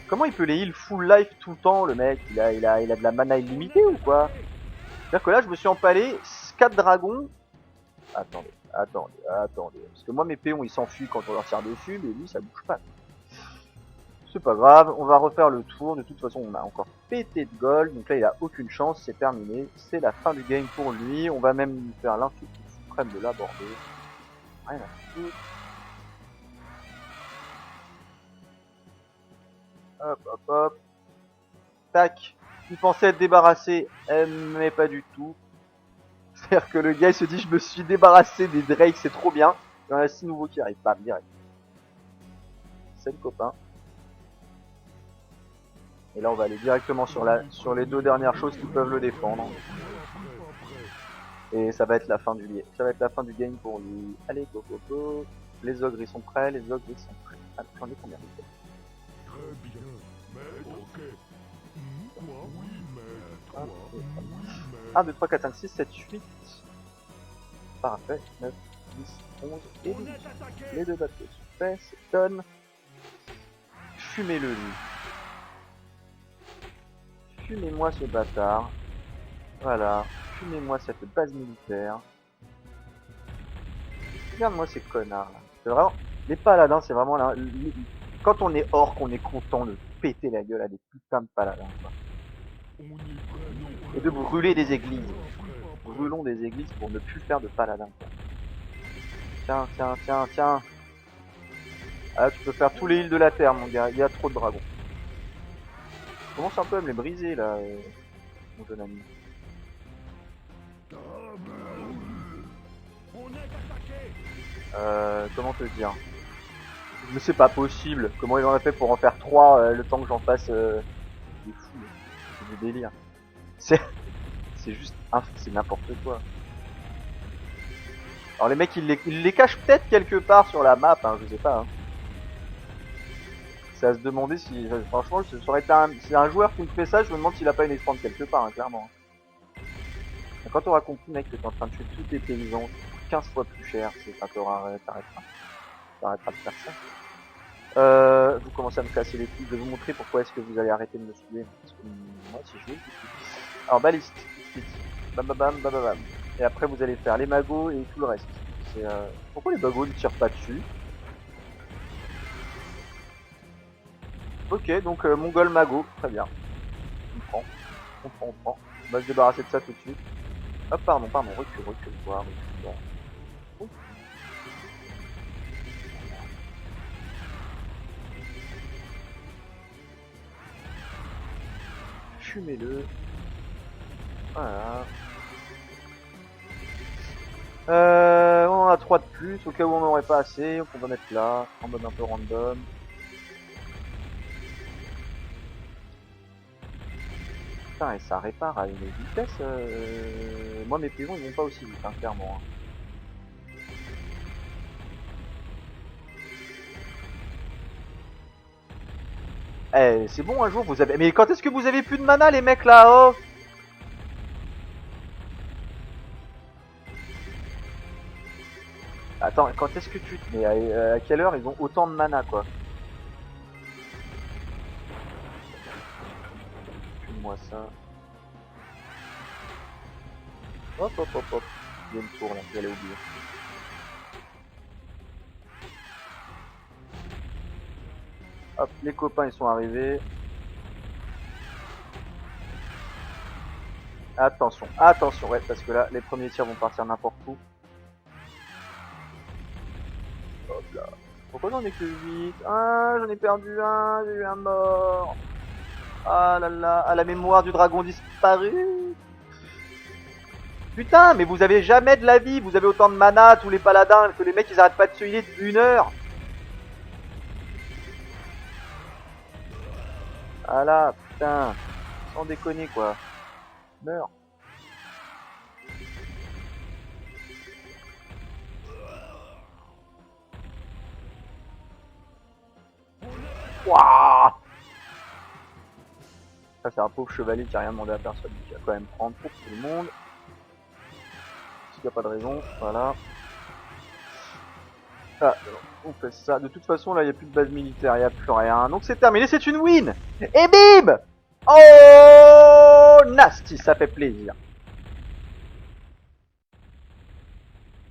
Comment il peut les heal full life tout le temps le mec? Il a de la mana illimitée ou quoi? C'est-à-dire que là je me suis empalé 4 dragons. Attendez. Parce que moi mes péons ils s'enfuient quand on leur tire dessus, mais lui ça bouge pas. C'est pas grave, on va refaire le tour. De toute façon on a encore pété de gold, donc là il a aucune chance, c'est terminé. C'est la fin du game pour lui. On va même faire l'insulte suprême de l'aborder. Rien à foutre. Hop, hop, hop. Tac. Il pensait être débarrassé, mais pas du tout. C'est-à-dire que le gars il se dit je me suis débarrassé des Drake, c'est trop bien. Il y en a 6 nouveaux qui arrivent, bam, direct. C'est le copain. Et là on va aller directement sur les 2 dernières choses qui peuvent le défendre. Et ça va être la fin du game pour lui. Allez, go go go. Les ogres ils sont prêts, les ogres ils sont prêts. Ah, j'en ai combien? Très bien, maître. Ok. Quoi? Oui, maître. Quoi? Oui, maître. 1, 2, 3, 4, 5, 6, 7, 8. Parfait. 9, 10, 11 et 12. Les 2 bateaux sont faits, c'est done. Fumez-le lui. Fumez-moi ce bâtard. Voilà. Fumez-moi cette base militaire. Regarde-moi ces connards là. C'est vraiment... Les paladins, c'est vraiment là... Quand on est orc, on est content de péter la gueule à des putains de paladins, quoi. Et de brûler des églises. Brûlons des églises pour ne plus faire de paladins, quoi. Tiens, tiens, tiens, tiens. Ah, tu peux faire tous les îles de la terre, mon gars. Il y a trop de dragons. Je commence un peu à me les briser, là, mon jeune ami. Comment te dire? Mais c'est pas possible. Comment il en a fait pour en faire 3 le temps que j'en fasse il est fou. C'est du délire. C'est juste c'est n'importe quoi. Alors les mecs ils les cachent peut-être quelque part sur la map, hein, je sais pas. Hein. C'est à se demander si franchement ça aurait été c'est un joueur qui me fait ça, je me demande s'il a pas une expand quelque part, hein, clairement. Et quand t'auras compris mec que t'es en train de tuer tous tes paysans 15 fois plus cher, c'est pas t'arrêteras de faire ça. Vous commencez à me casser les couilles, je vais vous montrer pourquoi est-ce que vous allez arrêter de me saouler. Parce que moi si je veux. Alors baliste, tout de suite. bam bam bam bam bam bam. Et après vous allez faire les magos et tout le reste. C'est, pourquoi les magos ne tirent pas dessus? Ok, donc Mongol Mago, très bien. On prend. On va se débarrasser de ça tout de suite. Hop, pardon, recule, voir. Oh. Fumez-le. Voilà. On en a 3 de plus, au cas où on n'aurait pas assez, donc on va mettre là, en mode un peu random. Putain, et ça répare à une vitesse. Moi, mes pigeons, ils vont pas aussi vite, hein, clairement. Eh, c'est bon, un jour, vous avez... Mais quand est-ce que vous avez plus de mana, les mecs, là, oh? Attends, quand est-ce que tu... Mais à quelle heure ils ont autant de mana, quoi? Fume-moi ça. Hop. Il y a une tour, là, j'allais oublier. Hop, les copains, ils sont arrivés. Attention, ouais, parce que là, les premiers tirs vont partir n'importe où. Hop là. Pourquoi j'en ai que 8? Ah, j'en ai perdu un, j'ai eu un mort. Ah là là, à la mémoire du dragon disparu. Putain, mais vous avez jamais de la vie, vous avez autant de mana, tous les paladins, que les mecs ils arrêtent pas de se healer depuis 1 heure. Ah là, putain, sans déconner quoi. Meurs. Wouah. Ça c'est un pauvre chevalier qui a rien demandé à personne, qui va quand même prendre pour tout le monde. S'il n'y a pas de raison, voilà. Ah, on fait ça. De toute façon, là, il n'y a plus de base militaire, il n'y a plus rien. Donc c'est terminé, c'est une win. Et bim. Oh, nasty, ça fait plaisir.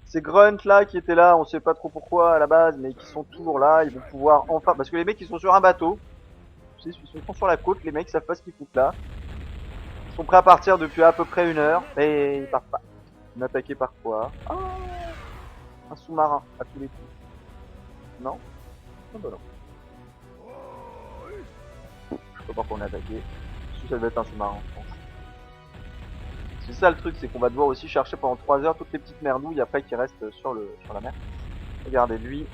Ces grunts là qui étaient là, on sait pas trop pourquoi à la base, mais qui sont toujours là, ils vont pouvoir enfin... Parce que les mecs, ils sont sur un bateau. Ils sont sur la côte, les mecs, ils savent pas ce qu'ils foutent là. Ils sont prêts à partir depuis à peu près 1 heure, et ils partent pas. On est attaqué par quoi? Oh, un sous-marin, à tous les coups. Non? Ah bah non. Je sais pas pourquoi on est attaqué. Si ça devait être un sous-marin, je pense. C'est ça le truc, c'est qu'on va devoir aussi chercher pendant 3 heures toutes les petites merdouilles après qui restent sur la mer. Regardez lui.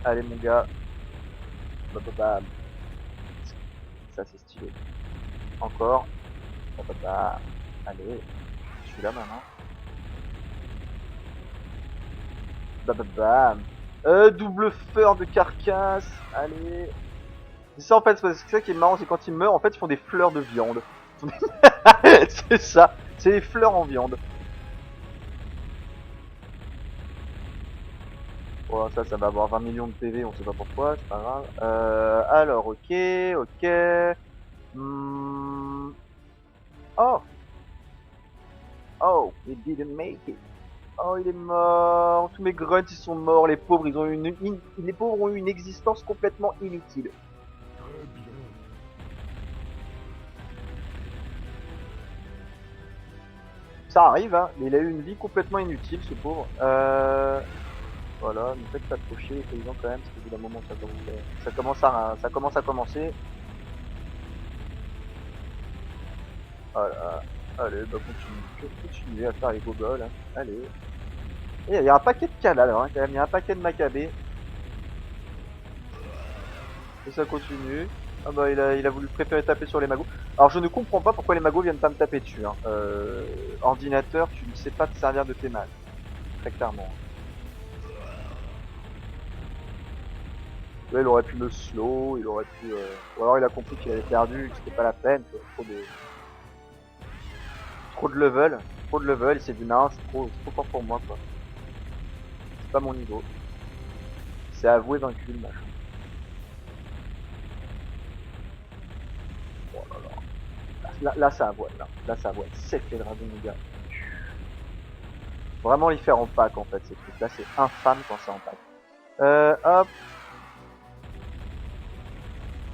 Allez mon gars. Bam. Ça c'est stylé. Encore. Bam. Allez. Je suis là maintenant. Bam. Double feur de carcasse. Allez. C'est ça en fait, c'est ça qui est marrant, c'est quand ils meurent, en fait ils font des fleurs de viande. C'est ça, c'est des fleurs en viande. Bon, ça va avoir 20 millions de PV, on sait pas pourquoi, c'est pas grave. Alors, ok. Oh, he didn't make it. Oh, il est mort. Tous mes grunts ils sont morts, les pauvres, les pauvres ont eu une existence complètement inutile. Très bien. Ça arrive, hein, mais il a eu une vie complètement inutile, ce pauvre. Voilà, ne faites pas trop chier les paysans quand même, parce qu'au bout d'un moment ça commence à commencer. Voilà, allez, bah continuez à faire les gogoles, hein. Allez. Et il y a un paquet de cales alors, hein, quand même, il y a un paquet de macabées. Et ça continue. Ah bah il a voulu préférer taper sur les magos. Alors je ne comprends pas pourquoi les magos viennent pas me taper dessus. Hein. Ordinateur, tu ne sais pas te servir de tes mains. Très clairement. Là, il aurait pu me slow, il aurait pu... Ou alors il a compris qu'il avait perdu, que c'était pas la peine. Trop de level. Il s'est dit non, c'est trop fort pour moi quoi. C'est pas mon niveau. C'est avoué vaincu le machin. Là ça avoine, là ça avoine. Sec les dragons, les gars. Vraiment les faire en pack en fait, ces trucs là, c'est infâme quand c'est en pack. Hop.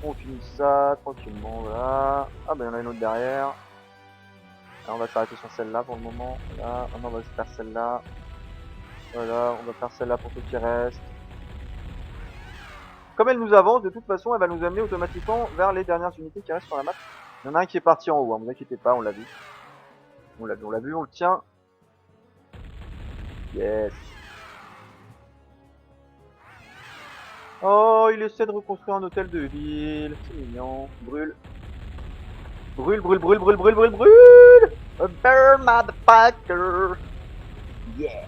On finit ça tranquillement, voilà. Ah bah il y en a une autre derrière. Alors, on va s'arrêter sur celle-là pour le moment. Là, on va faire celle-là. Voilà, on va faire celle-là pour ceux qui restent. Comme elle nous avance, de toute façon, elle va nous amener automatiquement vers les dernières unités qui restent sur la map. Il y en a un qui est parti en haut, hein, vous inquiétez pas, on l'a vu. On l'a vu, on le tient. Yes. Oh, il essaie de reconstruire un hôtel de ville. C'est mignon. Brûle. Brûle, brûle, brûle, brûle, brûle, brûle, brûle. A bear motherfucker. Yeah.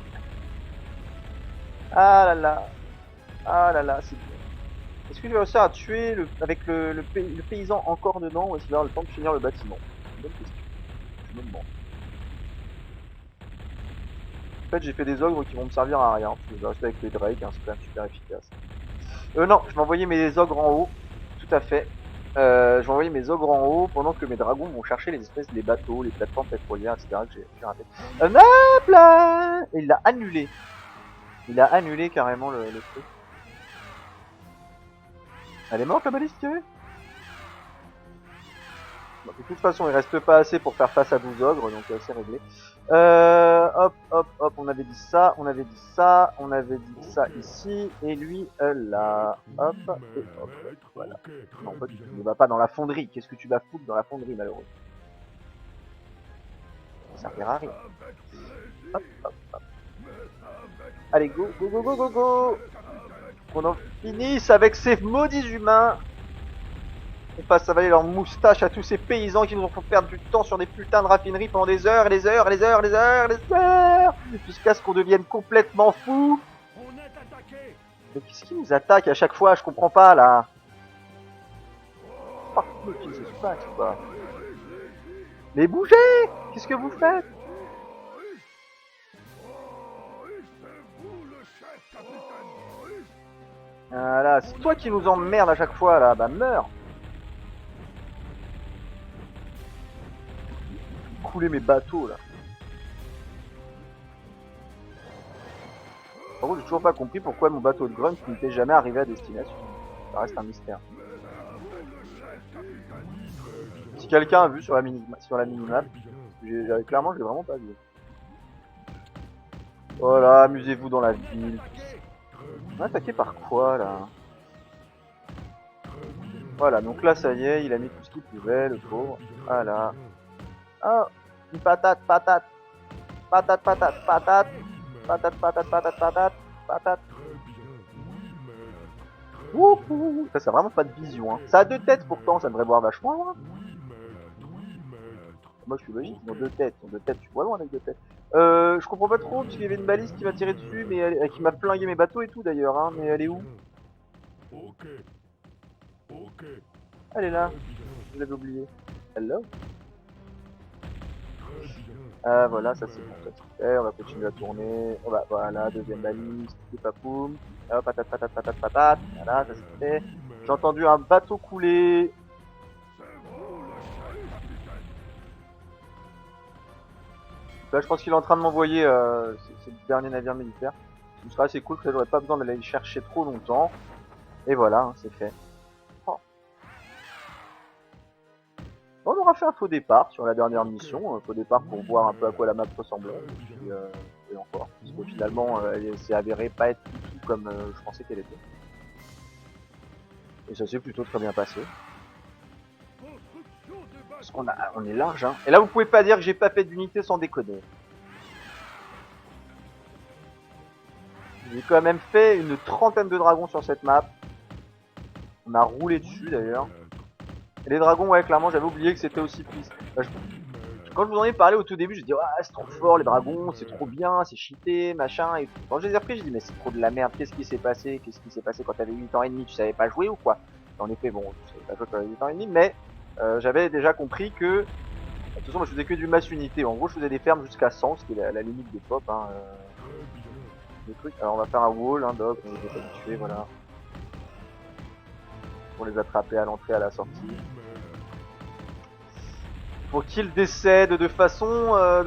Ah là là. Ah là là, c'est bien. Est-ce qu'il va réussir à tuer avec le paysan encore dedans ou est-ce qu'il va avoir le temps de finir le bâtiment? C'est une bonne question. Je me demande. En fait, j'ai fait des ogres qui vont me servir à rien. Je vais rester avec les drakes, hein, c'est quand même super efficace. Non, je vais envoyer mes ogres en haut. Tout à fait. Je vais envoyer mes ogres en haut pendant que mes dragons vont chercher les espèces des bateaux, les plateformes pétrolières, etc. que j'ai raté. Hop là! Et il l'a annulé. Il a annulé carrément le truc. Elle est morte la balise tirée? Bon, de toute façon, il reste pas assez pour faire face à 12 ogres, donc c'est réglé. Hop, hop, hop, on avait dit ça, on avait dit ça, on avait dit ça ici, et lui là, hop, et hop, voilà. Non, pas du tout, ne va pas dans la fonderie, qu'est-ce que tu vas foutre dans la fonderie, malheureux? Ça servira à rien. Hop, hop, hop. Allez, go, go, go, go, go, go! Qu'on en finisse avec ces maudits humains! On fasse avaler leur moustache à tous ces paysans qui nous ont fait perdre du temps sur des putains de raffineries pendant des heures et des heures et des heures et des heures et des heures jusqu'à ce qu'on devienne complètement fou. Mais qu'est-ce qui nous attaque à chaque fois? Je comprends pas là. Oh, mais qu'est-ce qui se passe quoi? Mais bougez! Qu'est-ce que vous faites? Voilà, c'est toi qui nous emmerde à chaque fois là, bah meurs! Couler mes bateaux là. Par contre, j'ai toujours pas compris pourquoi mon bateau de grunt n'était jamais arrivé à destination. Ça reste un mystère. Si quelqu'un a vu sur la minimap, clairement je l'ai vraiment pas vu. Voilà, amusez-vous dans la ville. On est attaqué par quoi là? Voilà, donc là ça y est, il a mis tout ce qu'il pouvait, le pauvre. Voilà. Ah, une patate, patate. Patate, patate, patate. Patate, patate, patate, patate. Patate. Wouhou. Ça, c'est vraiment pas de vision. Hein. Ça a deux têtes pourtant, ça devrait voir vachement loin. Moi je suis logique, ils ont deux têtes. Ils ont deux têtes, tu vois loin avec deux têtes. Je comprends pas trop, parce qu'il y avait une balise qui m'a tiré dessus, mais qui m'a flingué mes bateaux et tout d'ailleurs. Hein. Mais elle est où? Elle est là. Je l'avais oublié. Hello. Voilà, ça c'est bon, ça c'est fait, on va continuer à tourner, on va, voilà, deuxième balise, et papoum, patate, patate, patate, patate, voilà, ça c'est fait. J'ai entendu un bateau couler. Là je pense qu'il est en train de m'envoyer, c'est le dernier navire militaire. Ce serait assez cool, que j'aurais pas besoin d'aller le chercher trop longtemps. Et voilà, hein, c'est fait. On aura fait un faux départ sur la dernière mission, un faux départ pour voir un peu à quoi la map ressemblait, et encore, parce que finalement elle s'est avérée pas être du tout comme je pensais qu'elle était. Et ça s'est plutôt très bien passé. Parce on est large, hein. Et là vous pouvez pas dire que j'ai pas fait d'unité sans déconner. J'ai quand même fait une 30aine de dragons sur cette map. On a roulé dessus d'ailleurs. Et les dragons, ouais, clairement, j'avais oublié que c'était aussi piste. Quand je vous en ai parlé au tout début, je dis, ah, c'est trop fort, les dragons, c'est trop bien, c'est cheaté, machin. Et quand je les ai repris, je dis, mais c'est trop de la merde, qu'est-ce qui s'est passé? Qu'est-ce qui s'est passé quand t'avais 8 ans et demi? Tu savais pas jouer ou quoi? Et en effet, bon, je savais pas jouer quand t'avais 8 ans et demi, mais j'avais déjà compris que. De toute façon, moi, je faisais que du masse unité. En gros, je faisais des fermes jusqu'à 100, ce qui est la limite des pop. Hein, des trucs. Alors, on va faire un wall, hein, doc, on est habitué, voilà. Pour les attraper à l'entrée, à la sortie. Pour qu'il décède de façon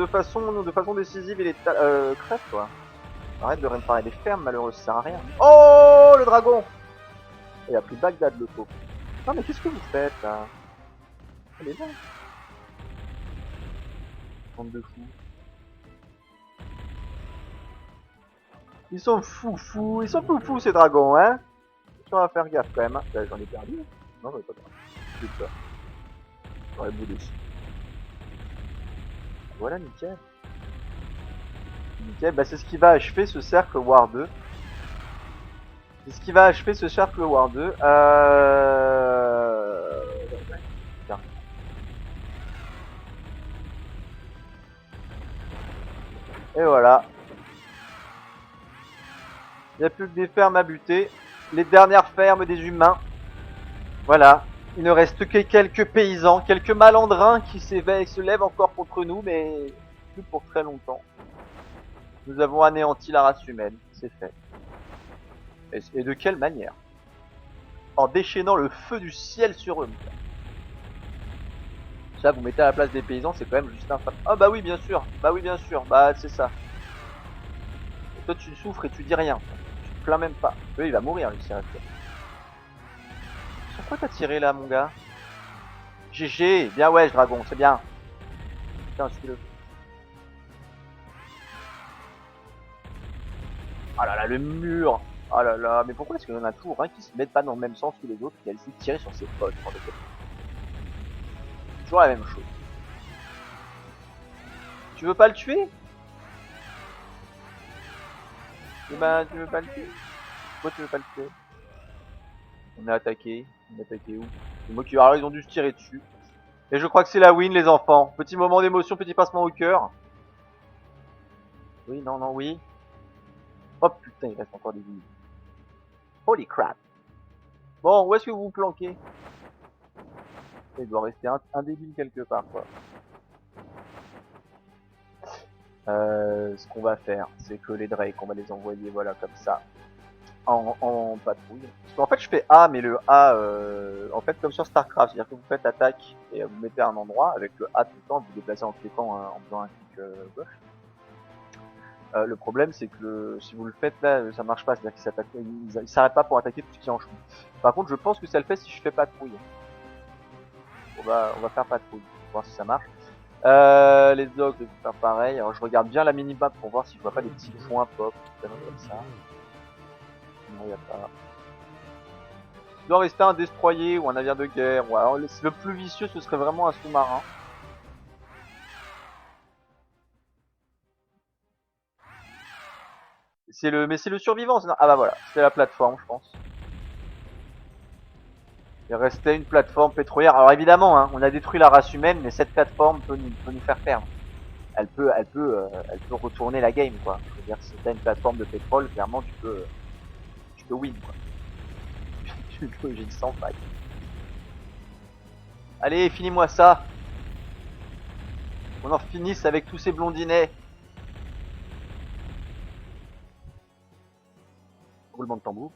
décisive et létale. Crève toi. Arrête de réparer des fermes, malheureux, ça sert à rien. Oh, le dragon! Il a pris Bagdad, le pauvre. Non mais qu'est-ce que vous faites là? Allez là. Bande de fous. Ils sont fous ces dragons, hein. On va faire gaffe quand même. Hein. Là, j'en ai perdu. Non, j'en ai pas perdu. J'ai peur. J'aurais boudé. Voilà, nickel. Nickel, bah c'est ce qui va achever ce cercle War 2. C'est ce qui va achever ce cercle War 2. Tiens. Et voilà. Il n'y a plus que des fermes à buter. Les dernières fermes des humains. Voilà. Il ne reste que quelques paysans, quelques malandrins qui s'éveillent, se lèvent encore contre nous, mais plus pour très longtemps. Nous avons anéanti la race humaine, c'est fait. Et de quelle manière? En déchaînant le feu du ciel sur eux. Ça, vous mettez à la place des paysans, c'est quand même juste infâme. Ah bah oui, bien sûr, bah c'est ça. Et toi, tu souffres et tu dis rien. Tu te plains même pas. Lui, il va mourir, lui, c'est resté. Sur quoi t'as tiré là, mon gars? GG, bien ouais, dragon, c'est bien. Tiens, suis-le. Ah là là, le mur. Ah là là, mais pourquoi est-ce qu'il y en a toujours un qui se met pas dans le même sens que les autres, qui a essayé de tirer sur ses potes? Toujours la même chose. Tu veux pas le tuer? Eh ben, tu veux pas le tuer? Pourquoi tu veux pas le tuer? On est attaqué où? C'est moi qui... Alors ils ont dû se tirer dessus. Et je crois que c'est la win, les enfants. Petit moment d'émotion, petit passement au cœur. Oui, non, non, oui. Oh putain, il reste encore des vies. Holy crap. Bon, où est-ce que vous vous planquez? Il doit rester un débile quelque part, quoi. Ce qu'on va faire, c'est que les Drake, on va les envoyer, voilà, comme ça, en patrouille. Parce qu'en fait, je fais A, mais le A, en fait, comme sur StarCraft, c'est-à-dire que vous faites attaque et vous mettez à un endroit, avec le A tout le temps, vous déplacez en cliquant, en faisant un clic gauche. Le problème, c'est que si vous le faites là, ça marche pas, c'est-à-dire qu'il s'arrête pas pour attaquer tout ce qui est en chemin. Par contre, je pense que ça le fait si je fais patrouille. On va faire patrouille, pour voir si ça marche. Les dogs, je vais faire pareil. Alors, je regarde bien la minimap pour voir si je vois pas des petits points pop, comme ça. Non, y a pas. Il doit rester un destroyer ou un navire de guerre. Ouais, alors, le plus vicieux, ce serait vraiment un sous-marin. Mais c'est le survivant. Ah bah voilà, c'est la plateforme, je pense. Il restait une plateforme pétrolière. Alors évidemment, hein, on a détruit la race humaine, mais cette plateforme peut nous faire perdre. Elle peut retourner la game, quoi. Je veux dire, si t'as une plateforme de pétrole, clairement, tu peux win, quoi. Tu peux win sans faille. Allez, finis-moi ça. On en finisse avec tous ces blondinets. Roulement de tambour.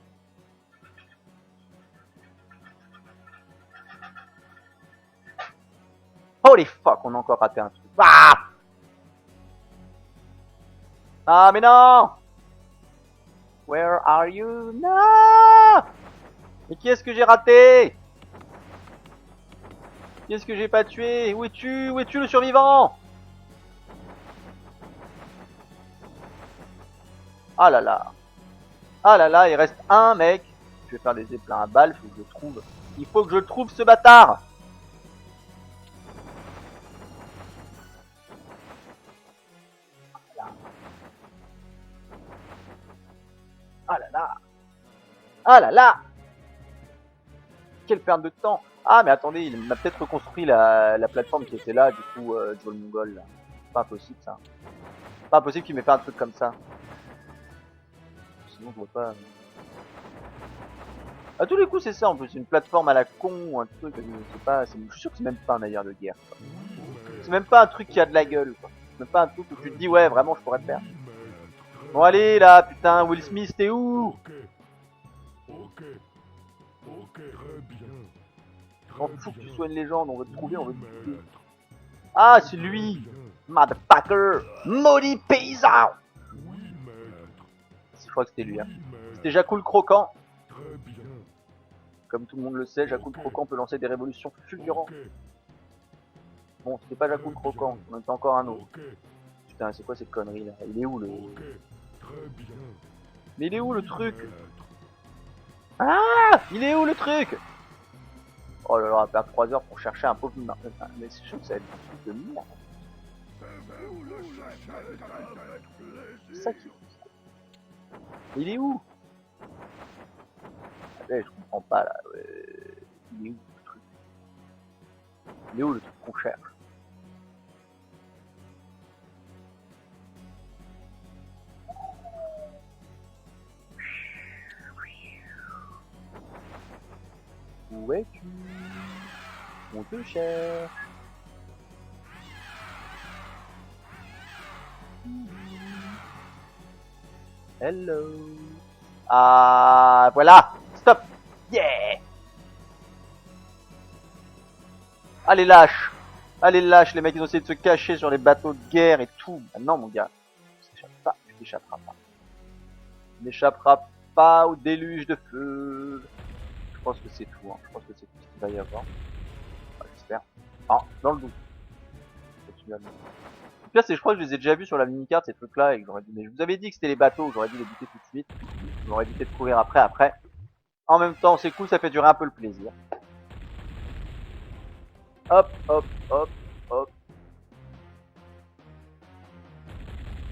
Holy fuck, on a encore raté un truc. Ah mais non! Where are you? Non! Mais qui est-ce que j'ai raté? Qui est-ce que j'ai pas tué? Où es-tu? Où es-tu le survivant? Ah là là. Ah là là, il reste un mec. Je vais faire des éplats à balles, faut que je le trouve. Il faut que je le trouve ce bâtard! Ah là là. Ah là là. Quelle perte de temps. Ah mais attendez, il m'a peut-être reconstruit la plateforme qui était là, du coup, Joel Mongol là. C'est pas impossible ça. C'est pas impossible qu'il m'ait fait un truc comme ça. Sinon je vois pas. À tous les coups c'est ça en plus, une plateforme à la con, un truc, c'est pas. Je suis sûr que c'est même pas un navire de guerre. C'est même pas un truc qui a de la gueule, quoi. C'est même pas un truc où tu te dis ouais vraiment je pourrais le faire. Bon allez là, putain, Will Smith, t'es où? Ok, très bien. On fout que tu sois une légende, on veut te trouver, on veut te tuer. Ah, c'est lui. Motherfucker. Maudit paysan. Oui, maître. Je crois que c'était lui. Hein. Oui, maître. C'était Jakku le Croquant. Très bien. Comme tout le monde le sait, Jakku le Croquant peut lancer des révolutions fulgurantes. Ok. Bon, c'était pas Jakku le Croquant, on en était encore un autre. Ok. Putain, c'est quoi cette connerie là? Il est où le... Ok. Très bien. Mais il est où le Oui, truc? maître. Ah! Il est où le truc? Oh là là, on va perdre 3 heures pour chercher un pauvre humain. Mais c'est sûr que ça va être un truc de merde. C'est ça qui... Il est où? Allez, je comprends pas là. Il est où le truc? Il est où le truc qu'on cherche? Où es-tu? On te cherche. Hello. Ah, voilà. Stop. Yeah. Allez, lâche. Allez, lâche. Les mecs, ils ont essayé de se cacher sur les bateaux de guerre et tout. Ah non, mon gars. Tu t'échapperas pas. Tu n'échapperas pas au déluge de feu. Je pense que c'est tout. Hein. Je pense que c'est tout ce qu'il va y avoir. Enfin, j'espère. Ah, dans le doute. Le pire, c'est je crois que je les ai déjà vus sur la mini-carte, ces trucs-là, et que j'aurais dû... Mais je vous avais dit que c'était les bateaux, j'aurais dû les buter tout de suite. J'aurais évité de courir après. En même temps, c'est cool, ça fait durer un peu le plaisir. Hop, hop, hop, hop.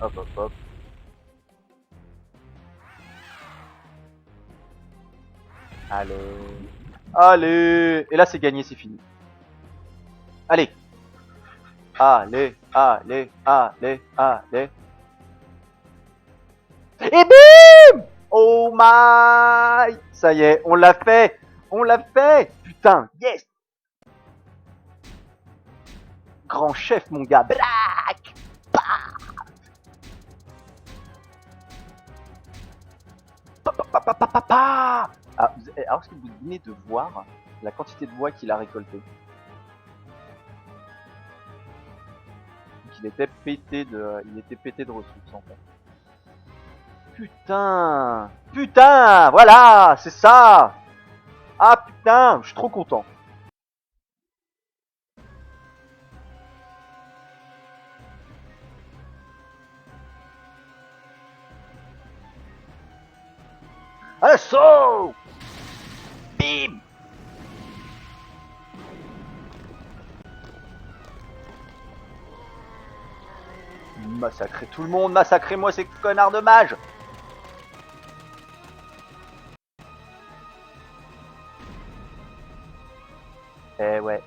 Hop, hop, hop. Allez. Allez. Et là, c'est gagné, c'est fini. Allez. Allez, allez, allez, allez. Et bim! Oh my! Ça y est, on l'a fait! On l'a fait! Putain, yes! Grand chef, mon gars. Braque! Ah, alors, est-ce que vous venez de voir la quantité de bois qu'il a récolté? Il était pété de ressources en fait. Putain! Putain! Voilà! C'est ça! Ah putain! Je suis trop content. Assaut! Bim! Massacrez tout le monde, massacrez-moi ces connards de mages! Eh ouais.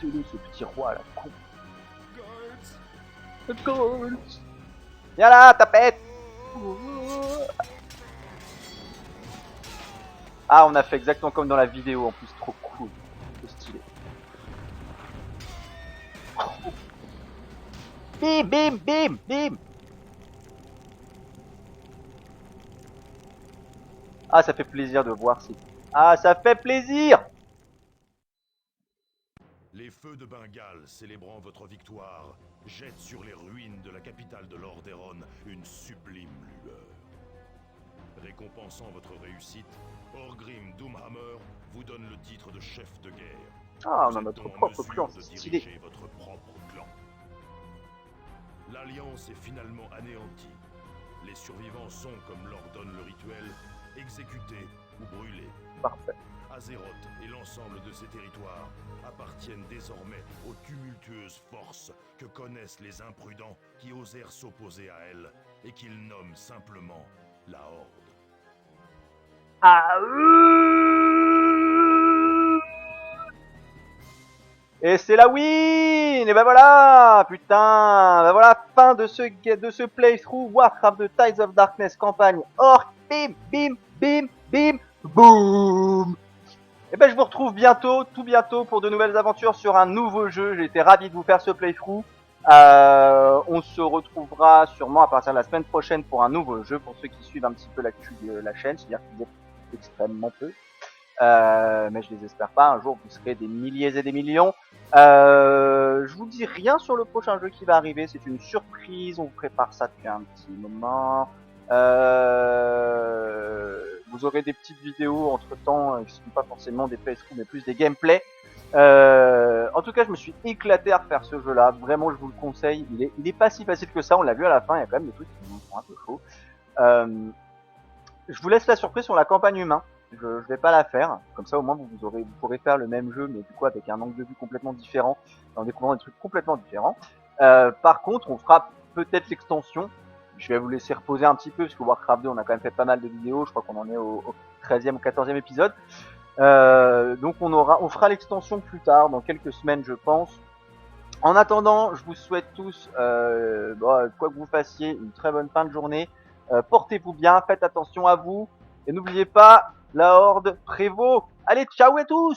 Putain, ce petit roi là, con. Viens là, tapette! Ah, on a fait exactement comme dans la vidéo, en plus, trop cool. Trop stylé. Bim, bim, bim, bim! Ah, ça fait plaisir de voir si... Ah, ça fait plaisir! Les feux de Bengale, célébrant votre victoire, jettent sur les ruines de la capitale de Lordaeron une sublime lueur. Récompensant votre réussite, Orgrim Doomhammer vous donne le titre de chef de guerre. Ah, on Vous a êtes notre en propre mesure clan, de c'est stylé. diriger votre propre clan. L'Alliance est finalement anéantie. Les survivants sont, comme l'ordonne le rituel, exécutés ou brûlés. Parfait. Azeroth et l'ensemble de ses territoires appartiennent désormais aux tumultueuses forces que connaissent les imprudents qui osèrent s'opposer à elle et qu'ils nomment simplement la Horde. Ah, et c'est la win! Et ben voilà! Putain! Ben voilà, fin de ce playthrough Warcraft de Tides of Darkness campagne Orc. Bim, bim, bim, bim, boum! Et ben je vous retrouve bientôt, tout bientôt, pour de nouvelles aventures sur un nouveau jeu. J'ai été ravi de vous faire ce playthrough. On se retrouvera sûrement à partir de la semaine prochaine pour un nouveau jeu, pour ceux qui suivent un petit peu l'actu de la chaîne, c'est-à-dire qu'ils est extrêmement peu. mais je les espère pas. Un jour, vous serez des milliers et des millions. Je vous dis rien sur le prochain jeu qui va arriver. C'est une surprise. On vous prépare ça depuis un petit moment. Vous aurez des petites vidéos entre temps qui ne sont pas forcément des playthroughs mais plus des gameplays. En tout cas, je me suis éclaté à refaire ce jeu-là. Vraiment, je vous le conseille. Il est pas si facile que ça. On l'a vu à la fin. Il y a quand même des trucs qui sont un peu chauds. Je vous laisse la surprise sur la campagne humain. Je vais pas la faire. Comme ça, au moins, vous pourrez faire le même jeu, mais du coup avec un angle de vue complètement différent, en découvrant des trucs complètement différents. Par contre, on fera peut-être l'extension. Je vais vous laisser reposer un petit peu, parce que Warcraft 2, on a quand même fait pas mal de vidéos. Je crois qu'on en est au 13e ou 14e épisode. Donc on fera l'extension plus tard, dans quelques semaines, je pense. En attendant, je vous souhaite tous, quoi que vous fassiez, une très bonne fin de journée. Portez-vous bien, faites attention à vous. Et n'oubliez pas, la Horde prévaut. Allez, ciao à tous!